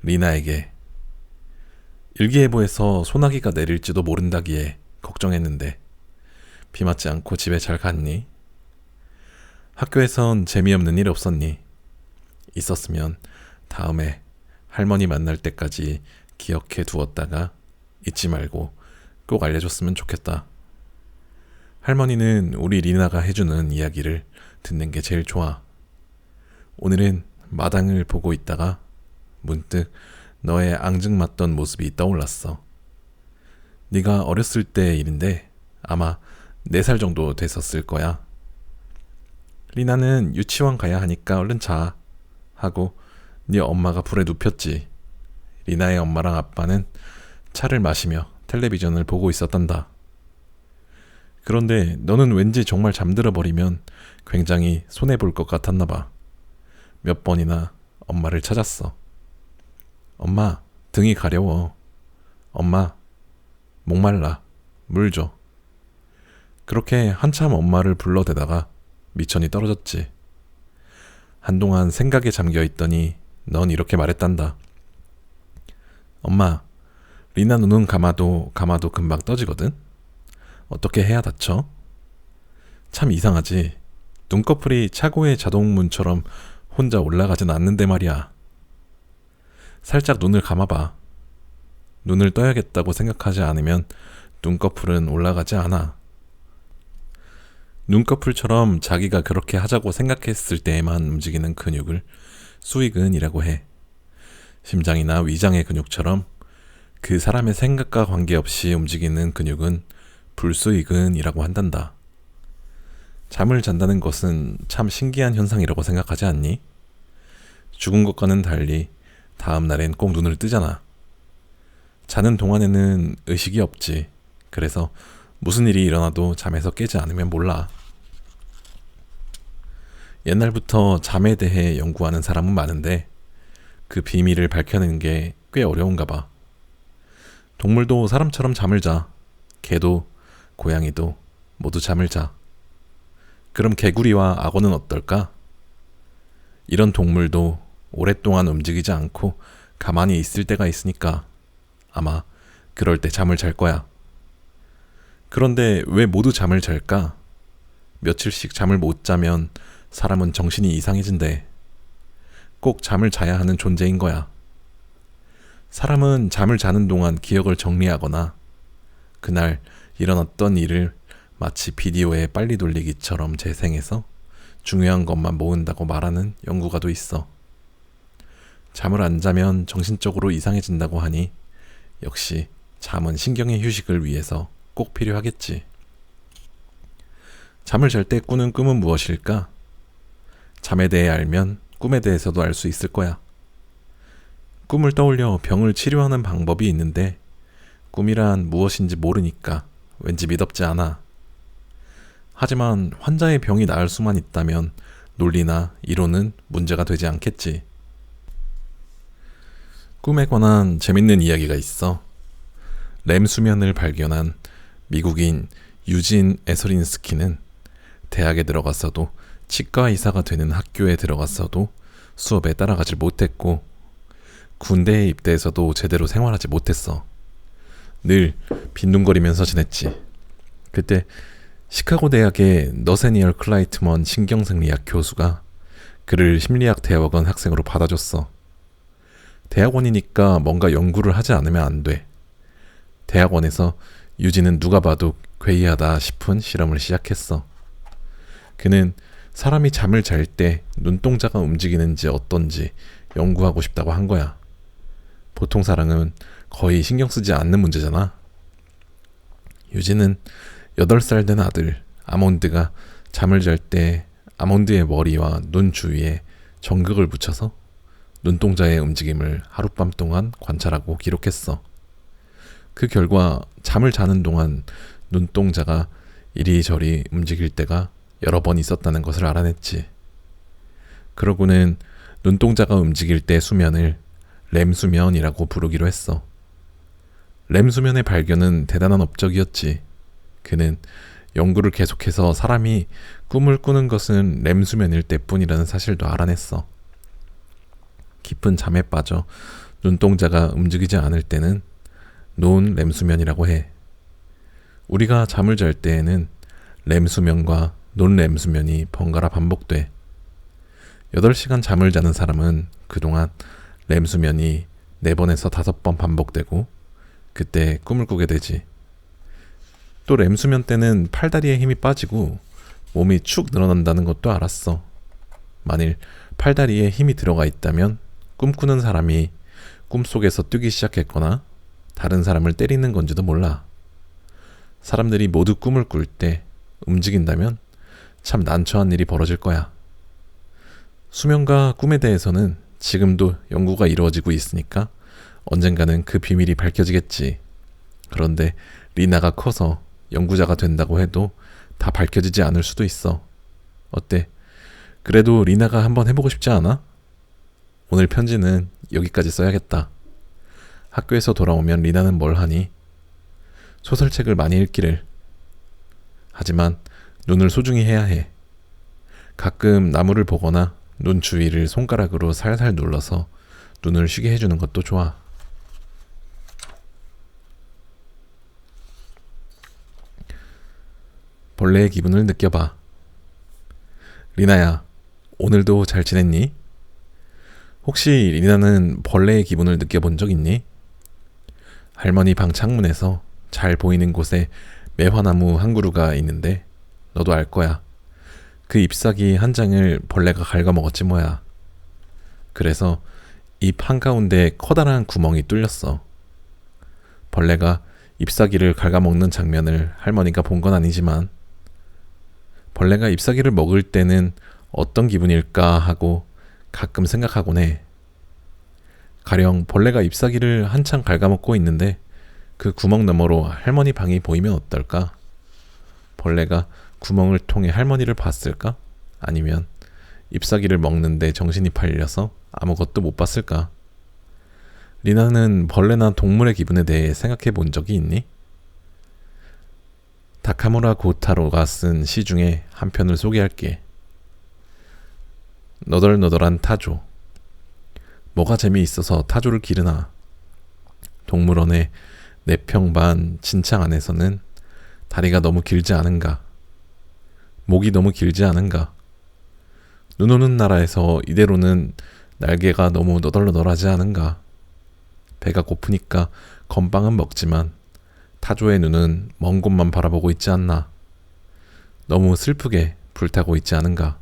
리나에게. 일기예보에서 소나기가 내릴지도 모른다기에 걱정했는데 비 맞지 않고 집에 잘 갔니? 학교에선 재미없는 일 없었니? 있었으면 다음에 할머니 만날 때까지 기억해 두었다가 잊지 말고 꼭 알려줬으면 좋겠다. 할머니는 우리 리나가 해주는 이야기를 듣는 게 제일 좋아. 오늘은 마당을 보고 있다가 문득 너의 앙증맞던 모습이 떠올랐어. 네가 어렸을 때 일인데 아마 4살 정도 됐었을 거야. 리나는 유치원 가야 하니까 얼른 자 하고 네 엄마가 불에 눕혔지. 리나의 엄마랑 아빠는 차를 마시며 텔레비전을 보고 있었단다. 그런데 너는 왠지 정말 잠들어 버리면 굉장히 손해볼 것 같았나 봐. 몇 번이나 엄마를 찾았어. 엄마, 등이 가려워. 엄마, 목말라. 물 줘. 그렇게 한참 엄마를 불러대다가 미천이 떨어졌지. 한동안 생각에 잠겨 있더니 넌 이렇게 말했단다. 엄마, 리나 눈은 감아도 금방 떠지거든? 어떻게 해야 다쳐? 참 이상하지. 눈꺼풀이 차고의 자동문처럼 혼자 올라가진 않는데 말이야. 살짝 눈을 감아봐. 눈을 떠야겠다고 생각하지 않으면 눈꺼풀은 올라가지 않아. 눈꺼풀처럼 자기가 그렇게 하자고 생각했을 때에만 움직이는 근육을 수익근이라고 해. 심장이나 위장의 근육처럼 그 사람의 생각과 관계없이 움직이는 근육은 불수익근이라고 한단다. 잠을 잔다는 것은 참 신기한 현상이라고 생각하지 않니? 죽은 것과는 달리 다음 날엔 꼭 눈을 뜨잖아. 자는 동안에는 의식이 없지. 그래서 무슨 일이 일어나도 잠에서 깨지 않으면 몰라. 옛날부터 잠에 대해 연구하는 사람은 많은데 그 비밀을 밝혀내는 게 꽤 어려운가 봐. 동물도 사람처럼 잠을 자. 개도 고양이도 모두 잠을 자. 그럼 개구리와 악어는 어떨까? 이런 동물도 오랫동안 움직이지 않고 가만히 있을 때가 있으니까 아마 그럴 때 잠을 잘 거야. 그런데 왜 모두 잠을 잘까? 며칠씩 잠을 못 자면 사람은 정신이 이상해진대. 꼭 잠을 자야 하는 존재인 거야. 사람은 잠을 자는 동안 기억을 정리하거나 그날 일어났던 일을 마치 비디오에 빨리 돌리기처럼 재생해서 중요한 것만 모은다고 말하는 연구가도 있어. 잠을 안 자면 정신적으로 이상해진다고 하니 역시 잠은 신경의 휴식을 위해서 꼭 필요하겠지. 잠을 잘 때 꾸는 꿈은 무엇일까? 잠에 대해 알면 꿈에 대해서도 알 수 있을 거야. 꿈을 떠올려 병을 치료하는 방법이 있는데 꿈이란 무엇인지 모르니까 왠지 믿업지 않아. 하지만 환자의 병이 나을 수만 있다면 논리나 이론은 문제가 되지 않겠지. 꿈에 관한 재밌는 이야기가 있어. 렘 수면을 발견한 미국인 유진 에서린스키는 대학에 들어갔어도 치과 의사가 되는 학교에 들어갔어도 수업에 따라가질 못했고 군대에 입대해서도 제대로 생활하지 못했어. 늘 빈둥거리면서 지냈지. 그때 시카고 대학의 너세니얼 클라이트먼 신경생리학 교수가 그를 심리학 대학원 학생으로 받아줬어. 대학원이니까 뭔가 연구를 하지 않으면 안 돼. 대학원에서 유진은 누가 봐도 괴이하다 싶은 실험을 시작했어. 그는 사람이 잠을 잘 때 눈동자가 움직이는지 어떤지 연구하고 싶다고 한 거야. 보통 사람은 거의 신경 쓰지 않는 문제잖아. 유진은 8살 된 아들 아몬드가 잠을 잘 때 아몬드의 머리와 눈 주위에 전극을 붙여서 눈동자의 움직임을 하룻밤 동안 관찰하고 기록했어. 그 결과 잠을 자는 동안 눈동자가 이리저리 움직일 때가 여러 번 있었다는 것을 알아냈지. 그러고는 눈동자가 움직일 때 수면을 렘 수면이라고 부르기로 했어. 렘 수면의 발견은 대단한 업적이었지. 그는 연구를 계속해서 사람이 꿈을 꾸는 것은 렘 수면일 때뿐이라는 사실도 알아냈어. 깊은 잠에 빠져 눈동자가 움직이지 않을 때는 노은 렘 수면이라고 해. 우리가 잠을 잘 때에는 렘 수면과 논 렘 수면이 번갈아 반복돼. 8시간 잠을 자는 사람은 그동안 렘 수면이 4번에서 5번 반복되고 그때 꿈을 꾸게 되지. 또 렘 수면 때는 팔다리에 힘이 빠지고 몸이 축 늘어난다는 것도 알았어. 만일 팔다리에 힘이 들어가 있다면 꿈꾸는 사람이 꿈속에서 뛰기 시작했거나 다른 사람을 때리는 건지도 몰라. 사람들이 모두 꿈을 꿀 때 움직인다면 참 난처한 일이 벌어질 거야. 수면과 꿈에 대해서는 지금도 연구가 이루어지고 있으니까 언젠가는 그 비밀이 밝혀지겠지. 그런데 리나가 커서 연구자가 된다고 해도 다 밝혀지지 않을 수도 있어. 어때? 그래도 리나가 한번 해보고 싶지 않아? 오늘 편지는 여기까지 써야겠다. 학교에서 돌아오면 리나는 뭘 하니? 소설책을 많이 읽기를. 하지만 눈을 소중히 해야 해. 가끔 나무를 보거나 눈 주위를 손가락으로 살살 눌러서 눈을 쉬게 해주는 것도 좋아. 벌레의 기분을 느껴봐. 리나야, 오늘도 잘 지냈니? 혹시 리나는 벌레의 기분을 느껴본 적 있니? 할머니 방 창문에서 잘 보이는 곳에 매화나무 한 그루가 있는데 너도 알 거야. 그 잎사귀 한 장을 벌레가 갉아먹었지 뭐야. 그래서 잎 한가운데 커다란 구멍이 뚫렸어. 벌레가 잎사귀를 갉아먹는 장면을 할머니가 본 건 아니지만 벌레가 잎사귀를 먹을 때는 어떤 기분일까 하고 가끔 생각하곤 해. 가령 벌레가 잎사귀를 한창 갉아먹고 있는데 그 구멍 너머로 할머니 방이 보이면 어떨까? 벌레가 구멍을 통해 할머니를 봤을까? 아니면 잎사귀를 먹는데 정신이 팔려서 아무것도 못 봤을까? 리나는 벌레나 동물의 기분에 대해 생각해 본 적이 있니? 다카무라 고타로가 쓴 시 중에 한 편을 소개할게. 너덜너덜한 타조. 뭐가 재미있어서 타조를 기르나? 동물원의 4평 반 진창 안에서는 다리가 너무 길지 않은가? 목이 너무 길지 않은가? 눈 오는 나라에서 이대로는 날개가 너무 너덜너덜하지 않은가? 배가 고프니까 건빵은 먹지만 타조의 눈은 먼 곳만 바라보고 있지 않나? 너무 슬프게 불타고 있지 않은가?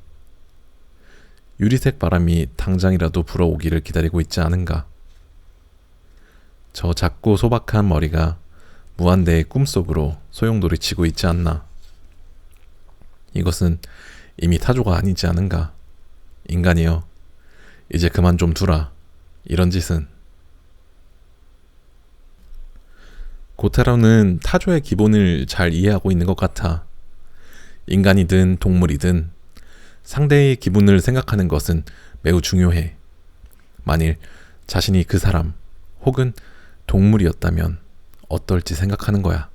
유리색 바람이 당장이라도 불어오기를 기다리고 있지 않은가? 저 작고 소박한 머리가 무한대의 꿈속으로 소용돌이 치고 있지 않나? 이것은 이미 타조가 아니지 않은가? 인간이여, 이제 그만 좀 두라. 이런 짓은. 고타로는 타조의 기본을 잘 이해하고 있는 것 같아. 인간이든 동물이든 상대의 기분을 생각하는 것은 매우 중요해. 만일 자신이 그 사람 혹은 동물이었다면 어떨지 생각하는 거야.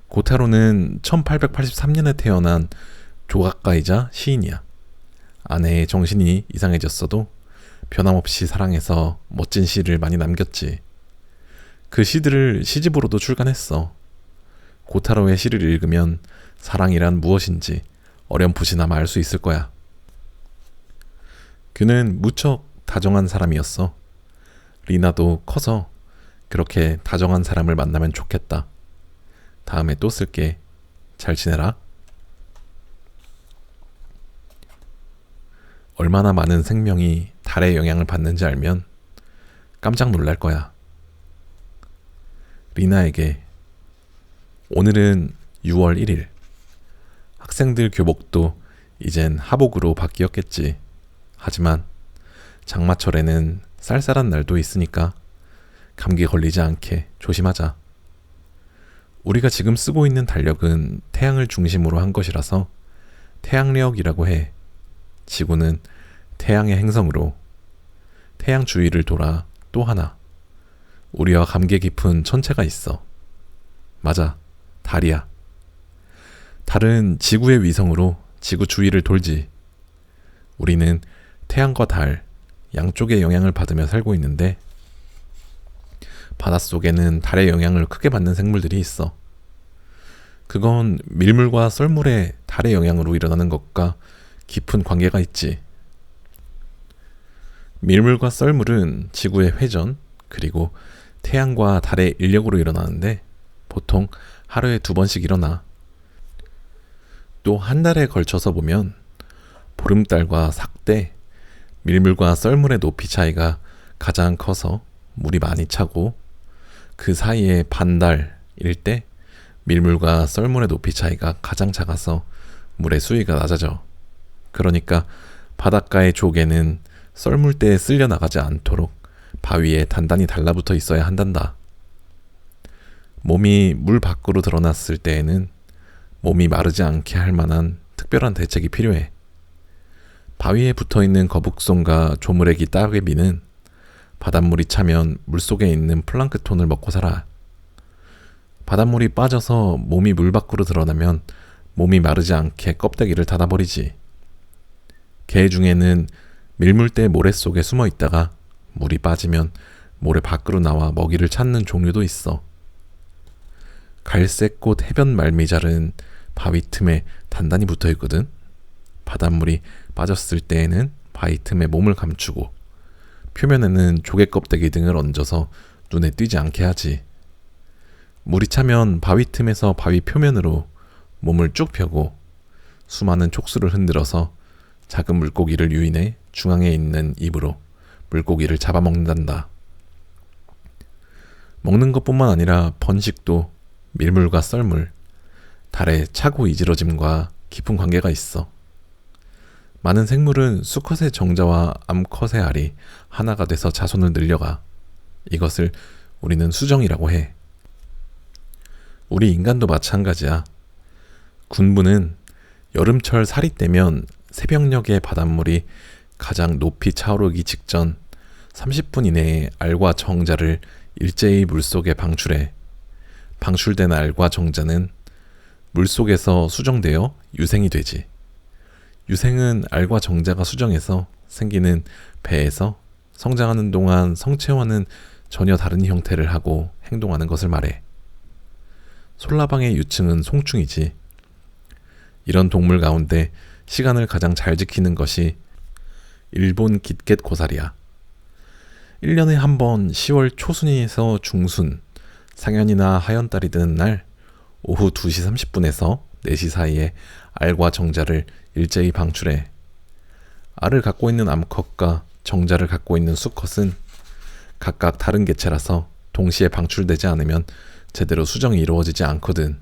고타로는 1883년에 태어난 조각가이자 시인이야. 아내의 정신이 이상해졌어도 변함없이 사랑해서 멋진 시를 많이 남겼지. 그 시들을 시집으로도 출간했어. 고타로의 시를 읽으면 사랑이란 무엇인지 어렴풋이나마 알 수 있을 거야. 그는 무척 다정한 사람이었어. 리나도 커서 그렇게 다정한 사람을 만나면 좋겠다. 다음에 또 쓸게. 잘 지내라. 얼마나 많은 생명이 달의 영향을 받는지 알면 깜짝 놀랄 거야. 리나에게. 오늘은 6월 1일. 학생들 교복도 이젠 하복으로 바뀌었겠지. 하지만 장마철에는 쌀쌀한 날도 있으니까 감기 걸리지 않게 조심하자. 우리가 지금 쓰고 있는 달력은 태양을 중심으로 한 것이라서 태양력이라고 해. 지구는 태양의 행성으로 태양 주위를 돌아 또 하나 우리와 감개 깊은 천체가 있어. 맞아, 달이야. 달은 지구의 위성으로 지구 주위를 돌지. 우리는 태양과 달 양쪽의 영향을 받으며 살고 있는데 바닷속에는 달의 영향을 크게 받는 생물들이 있어. 그건 밀물과 썰물의 달의 영향으로 일어나는 것과 깊은 관계가 있지. 밀물과 썰물은 지구의 회전 그리고 태양과 달의 인력으로 일어나는데 보통 하루에 2번씩 일어나. 또 한 달에 걸쳐서 보면 보름달과 삭때 밀물과 썰물의 높이 차이가 가장 커서 물이 많이 차고 그 사이에 반달일 때 밀물과 썰물의 높이 차이가 가장 작아서 물의 수위가 낮아져. 그러니까 바닷가의 조개는 썰물대에 쓸려 나가지 않도록 바위에 단단히 달라붙어 있어야 한단다. 몸이 물 밖으로 드러났을 때에는 몸이 마르지 않게 할 만한 특별한 대책이 필요해. 바위에 붙어있는 거북손과 조물애기 따개비는 바닷물이 차면 물속에 있는 플랑크톤을 먹고 살아. 바닷물이 빠져서 몸이 물 밖으로 드러나면 몸이 마르지 않게 껍데기를 닫아버리지. 개 중에는 밀물대 모래 속에 숨어 있다가 물이 빠지면 모래 밖으로 나와 먹이를 찾는 종류도 있어. 갈색꽃 해변 말미잘은 바위 틈에 단단히 붙어 있거든. 바닷물이 빠졌을 때에는 바위 틈에 몸을 감추고 표면에는 조개 껍데기 등을 얹어서 눈에 띄지 않게 하지. 물이 차면 바위 틈에서 바위 표면으로 몸을 쭉 펴고 수많은 촉수를 흔들어서 작은 물고기를 유인해 중앙에 있는 입으로 물고기를 잡아먹는단다. 먹는 것뿐만 아니라 번식도 밀물과 썰물, 달의 차고 이지러짐과 깊은 관계가 있어. 많은 생물은 수컷의 정자와 암컷의 알이 하나가 돼서 자손을 늘려가. 이것을 우리는 수정이라고 해. 우리 인간도 마찬가지야. 군부는 여름철 살이 떼면 새벽녘의 바닷물이 가장 높이 차오르기 직전 30분 이내에 알과 정자를 일제히 물속에 방출해. 방출된 알과 정자는 물속에서 수정되어 유생이 되지. 유생은 알과 정자가 수정해서 생기는 배에서 성장하는 동안 성체와는 전혀 다른 형태를 하고 행동하는 것을 말해. 솔라방의 유층은 송충이지. 이런 동물 가운데 시간을 가장 잘 지키는 것이 일본 깃갯고사리야. 1년에 한 번 10월 초순에서 중순, 상현이나 하연달이 드는 날 오후 2시 30분에서 4시 사이에 알과 정자를 일제히 방출해. 알을 갖고 있는 암컷과 정자를 갖고 있는 수컷은 각각 다른 개체라서 동시에 방출되지 않으면 제대로 수정이 이루어지지 않거든.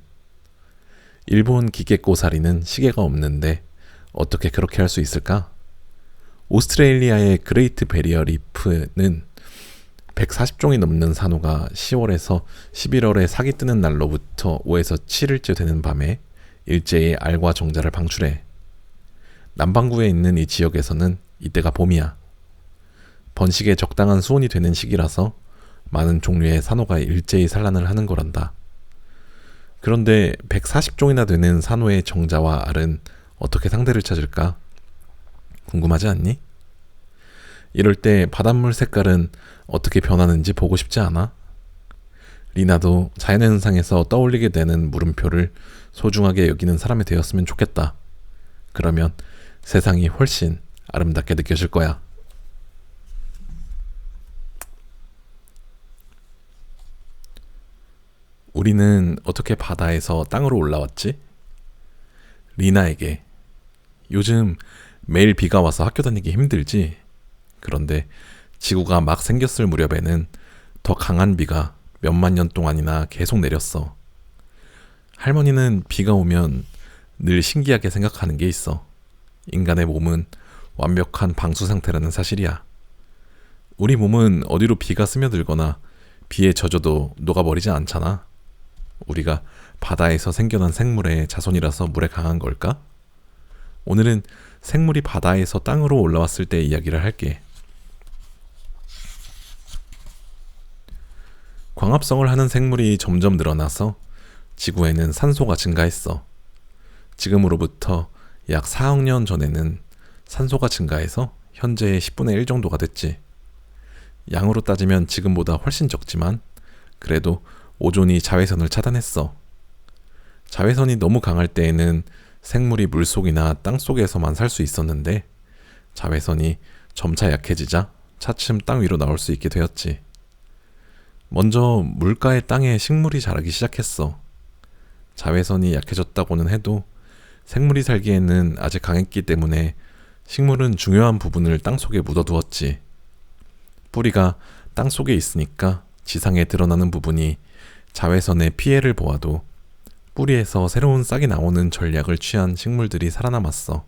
일본 기계꼬사리는 시계가 없는데 어떻게 그렇게 할 수 있을까? 오스트레일리아의 그레이트 베리어 리프는 140종이 넘는 산호가 10월에서 11월에 sak이 뜨는 날로부터 5에서 7일째 되는 밤에 일제히 알과 정자를 방출해. 남반구에 있는 이 지역에서는 이때가 봄이야. 번식에 적당한 수온이 되는 시기라서 많은 종류의 산호가 일제히 산란을 하는 거란다. 그런데 140종이나 되는 산호의 정자와 알은 어떻게 상대를 찾을까? 궁금하지 않니? 이럴 때 바닷물 색깔은 어떻게 변하는지 보고 싶지 않아? 리나도 자연의 현상에서 떠올리게 되는 물음표를 소중하게 여기는 사람이 되었으면 좋겠다. 그러면 세상이 훨씬 아름답게 느껴질 거야. 우리는 어떻게 바다에서 땅으로 올라왔지? 리나에게 요즘 매일 비가 와서 학교 다니기 힘들지? 그런데 지구가 막 생겼을 무렵에는 더 강한 비가 몇만 년 동안이나 계속 내렸어. 할머니는 비가 오면 늘 신기하게 생각하는 게 있어. 인간의 몸은 완벽한 방수 상태라는 사실이야. 우리 몸은 어디로 비가 스며들거나 비에 젖어도 녹아버리지 않잖아. 우리가 바다에서 생겨난 생물의 자손이라서 물에 강한 걸까? 오늘은 생물이 바다에서 땅으로 올라왔을 때 이야기를 할게. 광합성을 하는 생물이 점점 늘어나서 지구에는 산소가 증가했어. 지금으로부터 약 4억 년 전에는 산소가 증가해서 현재의 10분의 1 정도가 됐지. 양으로 따지면 지금보다 훨씬 적지만 그래도 오존이 자외선을 차단했어. 자외선이 너무 강할 때에는 생물이 물속이나 땅속에서만 살 수 있었는데 자외선이 점차 약해지자 차츰 땅 위로 나올 수 있게 되었지. 먼저 물가의 땅에 식물이 자라기 시작했어. 자외선이 약해졌다고는 해도 생물이 살기에는 아직 강했기 때문에 식물은 중요한 부분을 땅속에 묻어두었지. 뿌리가 땅속에 있으니까 지상에 드러나는 부분이 자외선의 피해를 보아도 뿌리에서 새로운 싹이 나오는 전략을 취한 식물들이 살아남았어.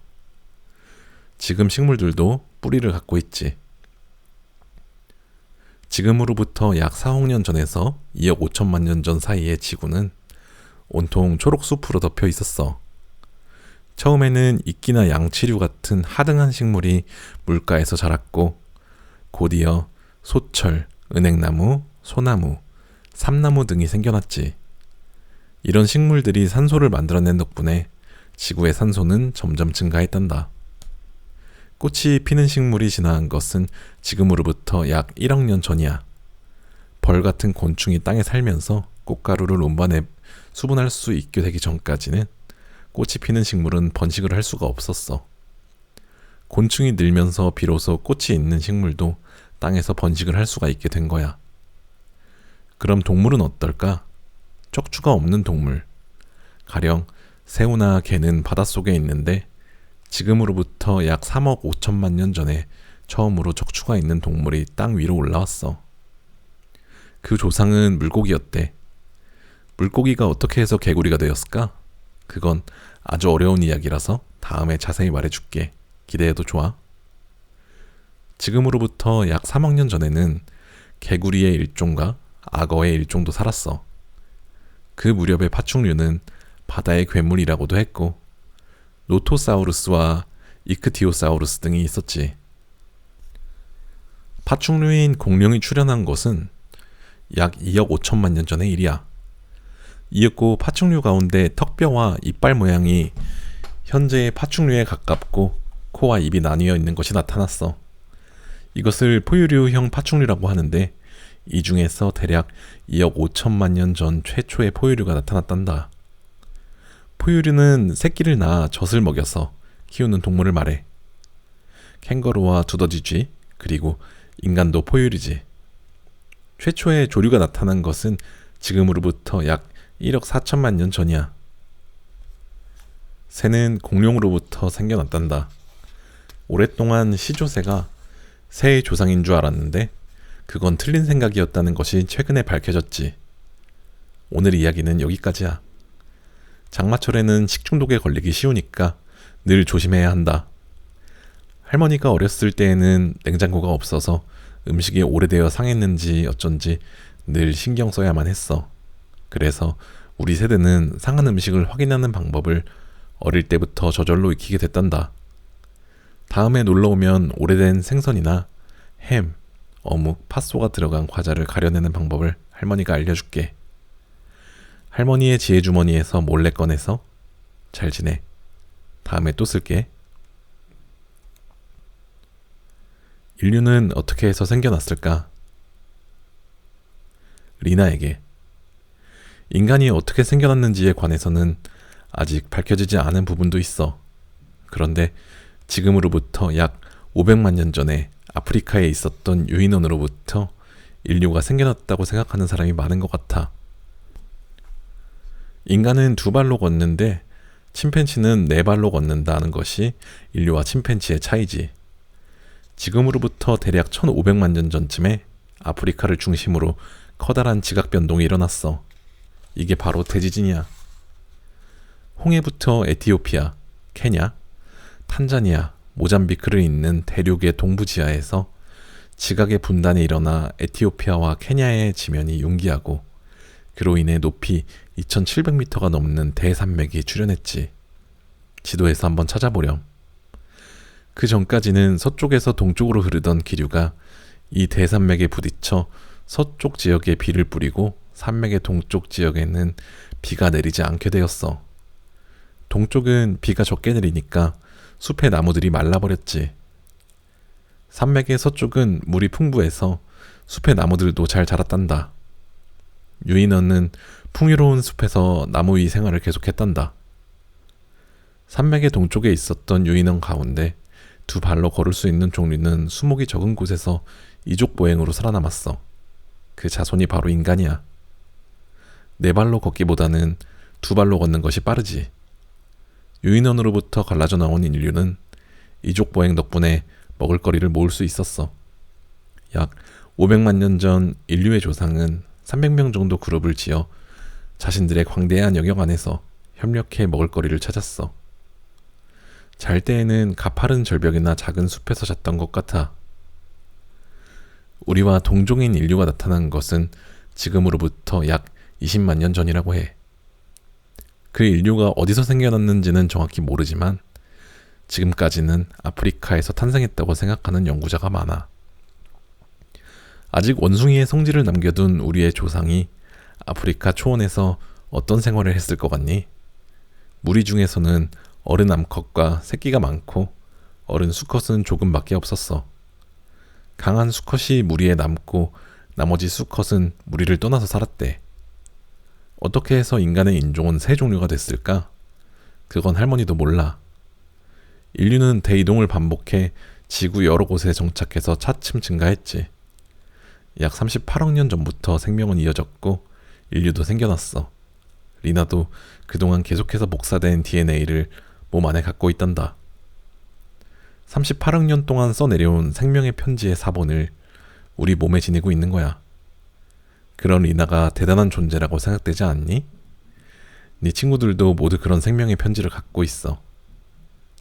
지금 식물들도 뿌리를 갖고 있지. 지금으로부터 약 4억 년 전에서 2억 5천만 년 전 사이의 지구는 온통 초록숲으로 덮여 있었어. 처음에는 이끼나 양치류 같은 하등한 식물이 물가에서 자랐고 곧이어 소철, 은행나무, 소나무, 삼나무 등이 생겨났지. 이런 식물들이 산소를 만들어낸 덕분에 지구의 산소는 점점 증가했단다. 꽃이 피는 식물이 진화한 것은 지금으로부터 약 1억 년 전이야. 벌 같은 곤충이 땅에 살면서 꽃가루를 운반해 수분할 수 있게 되기 전까지는 꽃이 피는 식물은 번식을 할 수가 없었어. 곤충이 늘면서 비로소 꽃이 있는 식물도 땅에서 번식을 할 수가 있게 된 거야. 그럼 동물은 어떨까? 척추가 없는 동물. 가령 새우나 개는 바닷속에 있는데 지금으로부터 약 3억 5천만 년 전에 처음으로 척추가 있는 동물이 땅 위로 올라왔어. 그 조상은 물고기였대. 물고기가 어떻게 해서 개구리가 되었을까? 그건 아주 어려운 이야기라서 다음에 자세히 말해줄게. 기대해도 좋아? 지금으로부터 약 3억 년 전에는 개구리의 일종과 악어의 일종도 살았어. 그 무렵의 파충류는 바다의 괴물이라고도 했고 노토사우루스와 이크티오사우루스 등이 있었지. 파충류인 공룡이 출현한 것은 약 2억 5천만 년 전의 일이야. 이윽고 파충류 가운데 턱뼈와 이빨 모양이 현재의 파충류에 가깝고 코와 입이 나뉘어 있는 것이 나타났어. 이것을 포유류형 파충류라고 하는데 이 중에서 대략 2억 5천만 년 전 최초의 포유류가 나타났단다. 포유류는 새끼를 낳아 젖을 먹여서 키우는 동물을 말해. 캥거루와 두더지쥐 그리고 인간도 포유류지. 최초의 조류가 나타난 것은 지금으로부터 약 1억 4천만 년 전이야. 새는 공룡으로부터 생겨났단다. 오랫동안 시조새가 새의 조상인 줄 알았는데 그건 틀린 생각이었다는 것이 최근에 밝혀졌지. 오늘 이야기는 여기까지야. 장마철에는 식중독에 걸리기 쉬우니까 늘 조심해야 한다. 할머니가 어렸을 때에는 냉장고가 없어서 음식이 오래되어 상했는지 어쩐지 늘 신경 써야만 했어. 그래서 우리 세대는 상한 음식을 확인하는 방법을 어릴 때부터 저절로 익히게 됐단다. 다음에 놀러오면 오래된 생선이나 햄, 어묵, 팥소가 들어간 과자를 가려내는 방법을 할머니가 알려줄게. 할머니의 지혜주머니에서 몰래 꺼내서 잘 지내. 다음에 또 쓸게. 인류는 어떻게 해서 생겨났을까? 리나에게. 인간이 어떻게 생겨났는지에 관해서는 아직 밝혀지지 않은 부분도 있어. 그런데 지금으로부터 약 500만 년 전에 아프리카에 있었던 유인원으로부터 인류가 생겨났다고 생각하는 사람이 많은 것 같아. 인간은 두 발로 걷는데 침팬지는 네 발로 걷는다는 것이 인류와 침팬지의 차이지. 지금으로부터 대략 1500만 년 전쯤에 아프리카를 중심으로 커다란 지각 변동이 일어났어. 이게 바로 대지진이야. 홍해부터 에티오피아, 케냐, 탄자니아, 모잠비크를 잇는 대륙의 동부지하에서 지각의 분단이 일어나 에티오피아와 케냐의 지면이 융기하고 그로 인해 높이 2700m가 넘는 대산맥이 출현했지. 지도에서 한번 찾아보렴. 그 전까지는 서쪽에서 동쪽으로 흐르던 기류가 이 대산맥에 부딪혀 서쪽 지역에 비를 뿌리고 산맥의 동쪽 지역에는 비가 내리지 않게 되었어. 동쪽은 비가 적게 내리니까 숲의 나무들이 말라버렸지. 산맥의 서쪽은 물이 풍부해서 숲의 나무들도 잘 자랐단다. 유인원은 풍요로운 숲에서 나무 위 생활을 계속했단다. 산맥의 동쪽에 있었던 유인원 가운데 두 발로 걸을 수 있는 종류는 수목이 적은 곳에서 이족 보행으로 살아남았어. 그 자손이 바로 인간이야. 네 발로 걷기보다는 두 발로 걷는 것이 빠르지. 유인원으로부터 갈라져 나온 인류는 이족 보행 덕분에 먹을거리를 모을 수 있었어. 약 500만 년 전 인류의 조상은 300명 정도 그룹을 지어 자신들의 광대한 영역 안에서 협력해 먹을거리를 찾았어. 잘 때에는 가파른 절벽이나 작은 숲에서 잤던 것 같아. 우리와 동종인 인류가 나타난 것은 지금으로부터 약 20만 년 전이라고 해. 그 인류가 어디서 생겨났는지는 정확히 모르지만 지금까지는 아프리카에서 탄생했다고 생각하는 연구자가 많아. 아직 원숭이의 성질을 남겨둔 우리의 조상이 아프리카 초원에서 어떤 생활을 했을 것 같니? 무리 중에서는 어른 암컷과 새끼가 많고 어른 수컷은 조금밖에 없었어. 강한 수컷이 무리에 남고 나머지 수컷은 무리를 떠나서 살았대. 어떻게 해서 인간의 인종은 세 종류가 됐을까? 그건 할머니도 몰라. 인류는 대이동을 반복해 지구 여러 곳에 정착해서 차츰 증가했지. 약 38억 년 전부터 생명은 이어졌고 인류도 생겨났어. 리나도 그동안 계속해서 복사된 DNA를 몸 안에 갖고 있단다. 38억 년 동안 써내려온 생명의 편지의 사본을 우리 몸에 지니고 있는 거야. 그런 리나가 대단한 존재라고 생각되지 않니? 네 친구들도 모두 그런 생명의 편지를 갖고 있어.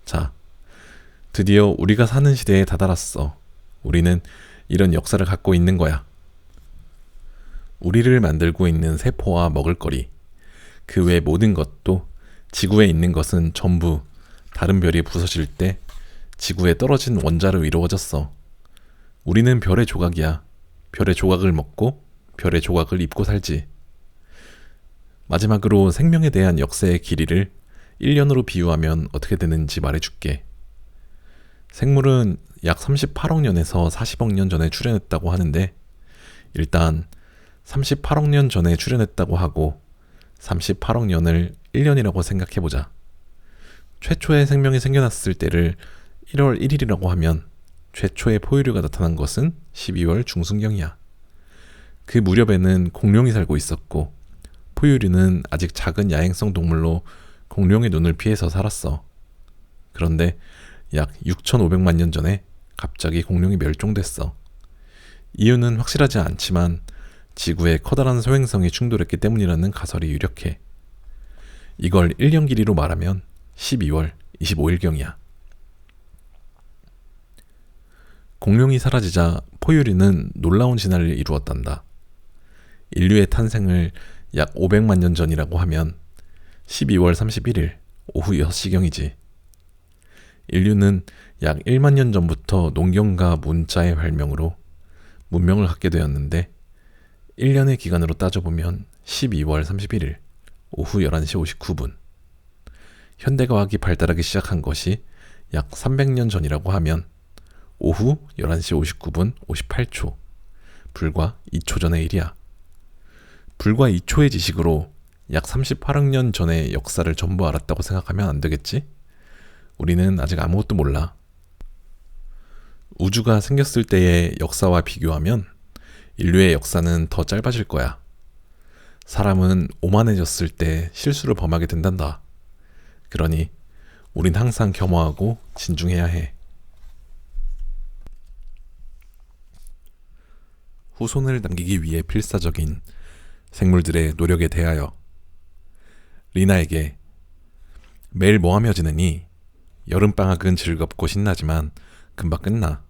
자, 드디어 우리가 사는 시대에 다다랐어. 우리는 이런 역사를 갖고 있는 거야. 우리를 만들고 있는 세포와 먹을거리, 그 외 모든 것도 지구에 있는 것은 전부 다른 별이 부서질 때 지구에 떨어진 원자로 이루어졌어. 우리는 별의 조각이야. 별의 조각을 먹고 별의 조각을 입고 살지. 마지막으로 생명에 대한 역사의 길이를 1년으로 비유하면 어떻게 되는지 말해줄게. 생물은 약 38억 년에서 40억 년 전에 출현했다고 하는데 일단 38억 년 전에 출현했다고 하고 38억 년을 1년이라고 생각해보자. 최초의 생명이 생겨났을 때를 1월 1일이라고 하면 최초의 포유류가 나타난 것은 12월 중순경이야. 그 무렵에는 공룡이 살고 있었고 포유류는 아직 작은 야행성 동물로 공룡의 눈을 피해서 살았어. 그런데 약 6,500만 년 전에 갑자기 공룡이 멸종됐어. 이유는 확실하지 않지만 지구의 커다란 소행성이 충돌했기 때문이라는 가설이 유력해. 이걸 1년 길이로 말하면 12월 25일경이야. 공룡이 사라지자 포유류는 놀라운 진화를 이루었단다. 인류의 탄생을 약 500만 년 전이라고 하면 12월 31일 오후 6시경이지. 인류는 약 1만 년 전부터 농경과 문자의 발명으로 문명을 갖게 되었는데 1년의 기간으로 따져보면 12월 31일 오후 11시 59분. 현대과학이 발달하기 시작한 것이 약 300년 전이라고 하면 오후 11시 59분 58초. 불과 2초 전의 일이야. 불과 2초의 지식으로 약 38억 년 전의 역사를 전부 알았다고 생각하면 안 되겠지? 우리는 아직 아무것도 몰라. 우주가 생겼을 때의 역사와 비교하면 인류의 역사는 더 짧아질 거야. 사람은 오만해졌을 때 실수를 범하게 된단다. 그러니 우린 항상 겸허하고 진중해야 해. 후손을 남기기 위해 필사적인 생물들의 노력에 대하여 리나에게 매일 뭐하며 지내니? 여름방학은 즐겁고 신나지만 금방 끝나.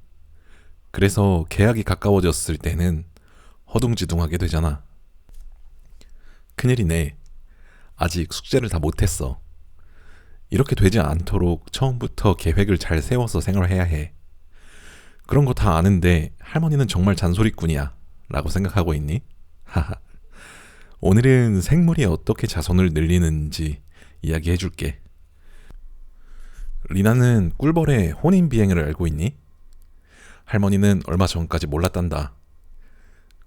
그래서 개학이 가까워졌을 때는 허둥지둥하게 되잖아. 큰일이네. 아직 숙제를 다 못했어. 이렇게 되지 않도록 처음부터 계획을 잘 세워서 생활해야 해. 그런 거 다 아는데 할머니는 정말 잔소리꾼이야 라고 생각하고 있니? 하하. 오늘은 생물이 어떻게 자손을 늘리는지 이야기해 줄게. 리나는 꿀벌의 혼인비행을 알고 있니? 할머니는 얼마 전까지 몰랐단다.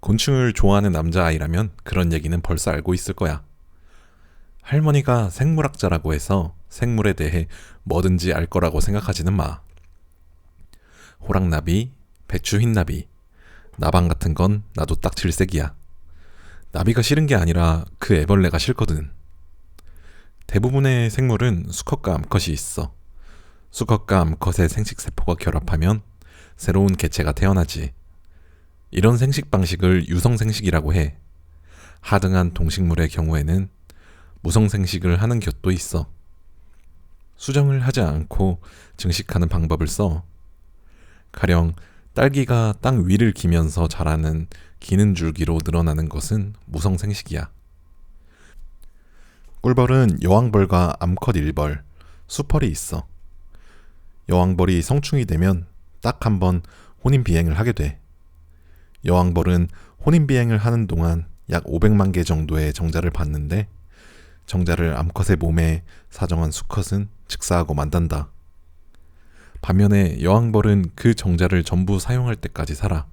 곤충을 좋아하는 남자아이라면 그런 얘기는 벌써 알고 있을 거야. 할머니가 생물학자라고 해서 생물에 대해 뭐든지 알 거라고 생각하지는 마. 호랑나비, 배추흰나비, 나방 같은 건 나도 딱 질색이야. 나비가 싫은 게 아니라 그 애벌레가 싫거든. 대부분의 생물은 수컷과 암컷이 있어. 수컷과 암컷의 생식세포가 결합하면 새로운 개체가 태어나지. 이런 생식 방식을 유성생식이라고 해. 하등한 동식물의 경우에는 무성생식을 하는 곁도 있어. 수정을 하지 않고 증식하는 방법을 써. 가령 딸기가 땅 위를 기면서 자라는 기는 줄기로 늘어나는 것은 무성생식이야. 꿀벌은 여왕벌과 암컷 일벌, 수펄이 있어. 여왕벌이 성충이 되면 딱 한 번 혼인비행을 하게 돼. 여왕벌은 혼인비행을 하는 동안 약 500만 개 정도의 정자를 받는데 정자를 암컷의 몸에 사정한 수컷은 직사하고 만단다. 반면에 여왕벌은 그 정자를 전부 사용할 때까지 살아.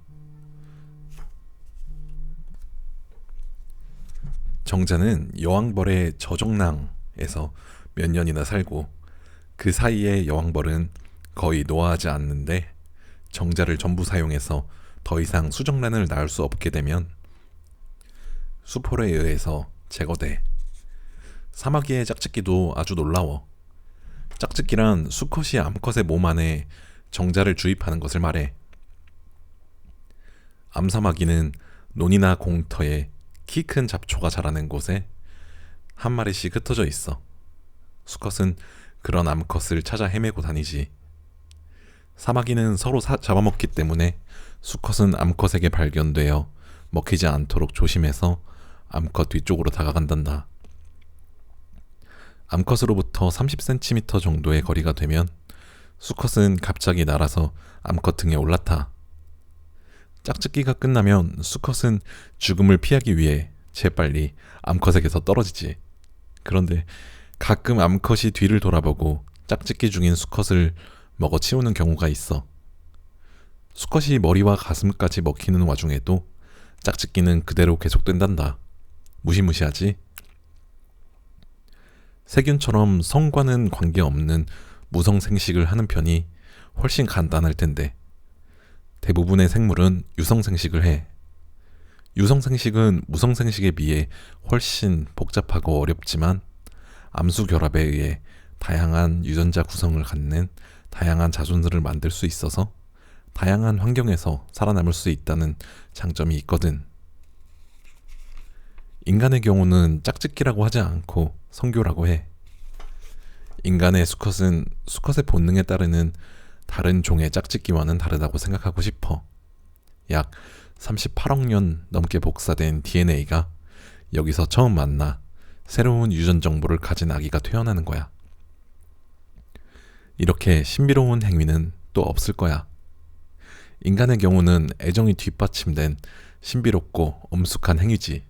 정자는 여왕벌의 저정낭에서 몇 년이나 살고 그 사이에 여왕벌은 거의 노화하지 않는데 정자를 전부 사용해서 더 이상 수정란을 낳을 수 없게 되면 수포에 의해서 제거돼. 사마귀의 짝짓기도 아주 놀라워. 짝짓기란 수컷이 암컷의 몸 안에 정자를 주입하는 것을 말해. 암사마귀는 논이나 공터에 키 큰 잡초가 자라는 곳에 한 마리씩 흩어져 있어. 수컷은 그런 암컷을 찾아 헤매고 다니지. 사마귀는 서로 잡아먹기 때문에 수컷은 암컷에게 발견되어 먹히지 않도록 조심해서 암컷 뒤쪽으로 다가간단다. 암컷으로부터 30cm 정도의 거리가 되면 수컷은 갑자기 날아서 암컷 등에 올라타. 짝짓기가 끝나면 수컷은 죽음을 피하기 위해 재빨리 암컷에게서 떨어지지. 그런데 가끔 암컷이 뒤를 돌아보고 짝짓기 중인 수컷을 먹어치우는 경우가 있어. 수컷이 머리와 가슴까지 먹히는 와중에도 짝짓기는 그대로 계속된단다. 무시무시하지? 세균처럼 성과는 관계없는 무성생식을 하는 편이 훨씬 간단할 텐데 대부분의 생물은 유성생식을 해. 유성생식은 무성생식에 비해 훨씬 복잡하고 어렵지만 암수결합에 의해 다양한 유전자 구성을 갖는 다양한 자손들을 만들 수 있어서 다양한 환경에서 살아남을 수 있다는 장점이 있거든. 인간의 경우는 짝짓기라고 하지 않고 성교라고 해. 인간의 수컷은 수컷의 본능에 따르는 다른 종의 짝짓기와는 다르다고 생각하고 싶어. 약 38억 년 넘게 복사된 DNA가 여기서 처음 만나 새로운 유전 정보를 가진 아기가 태어나는 거야. 이렇게 신비로운 행위는 또 없을 거야. 인간의 경우는 애정이 뒷받침된 신비롭고 엄숙한 행위지.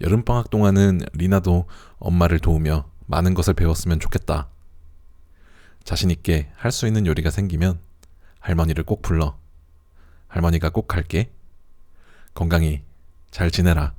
여름방학 동안은 리나도 엄마를 도우며 많은 것을 배웠으면 좋겠다. 자신있게 할 수 있는 요리가 생기면 할머니를 꼭 불러. 할머니가 꼭 갈게. 건강히 잘 지내라.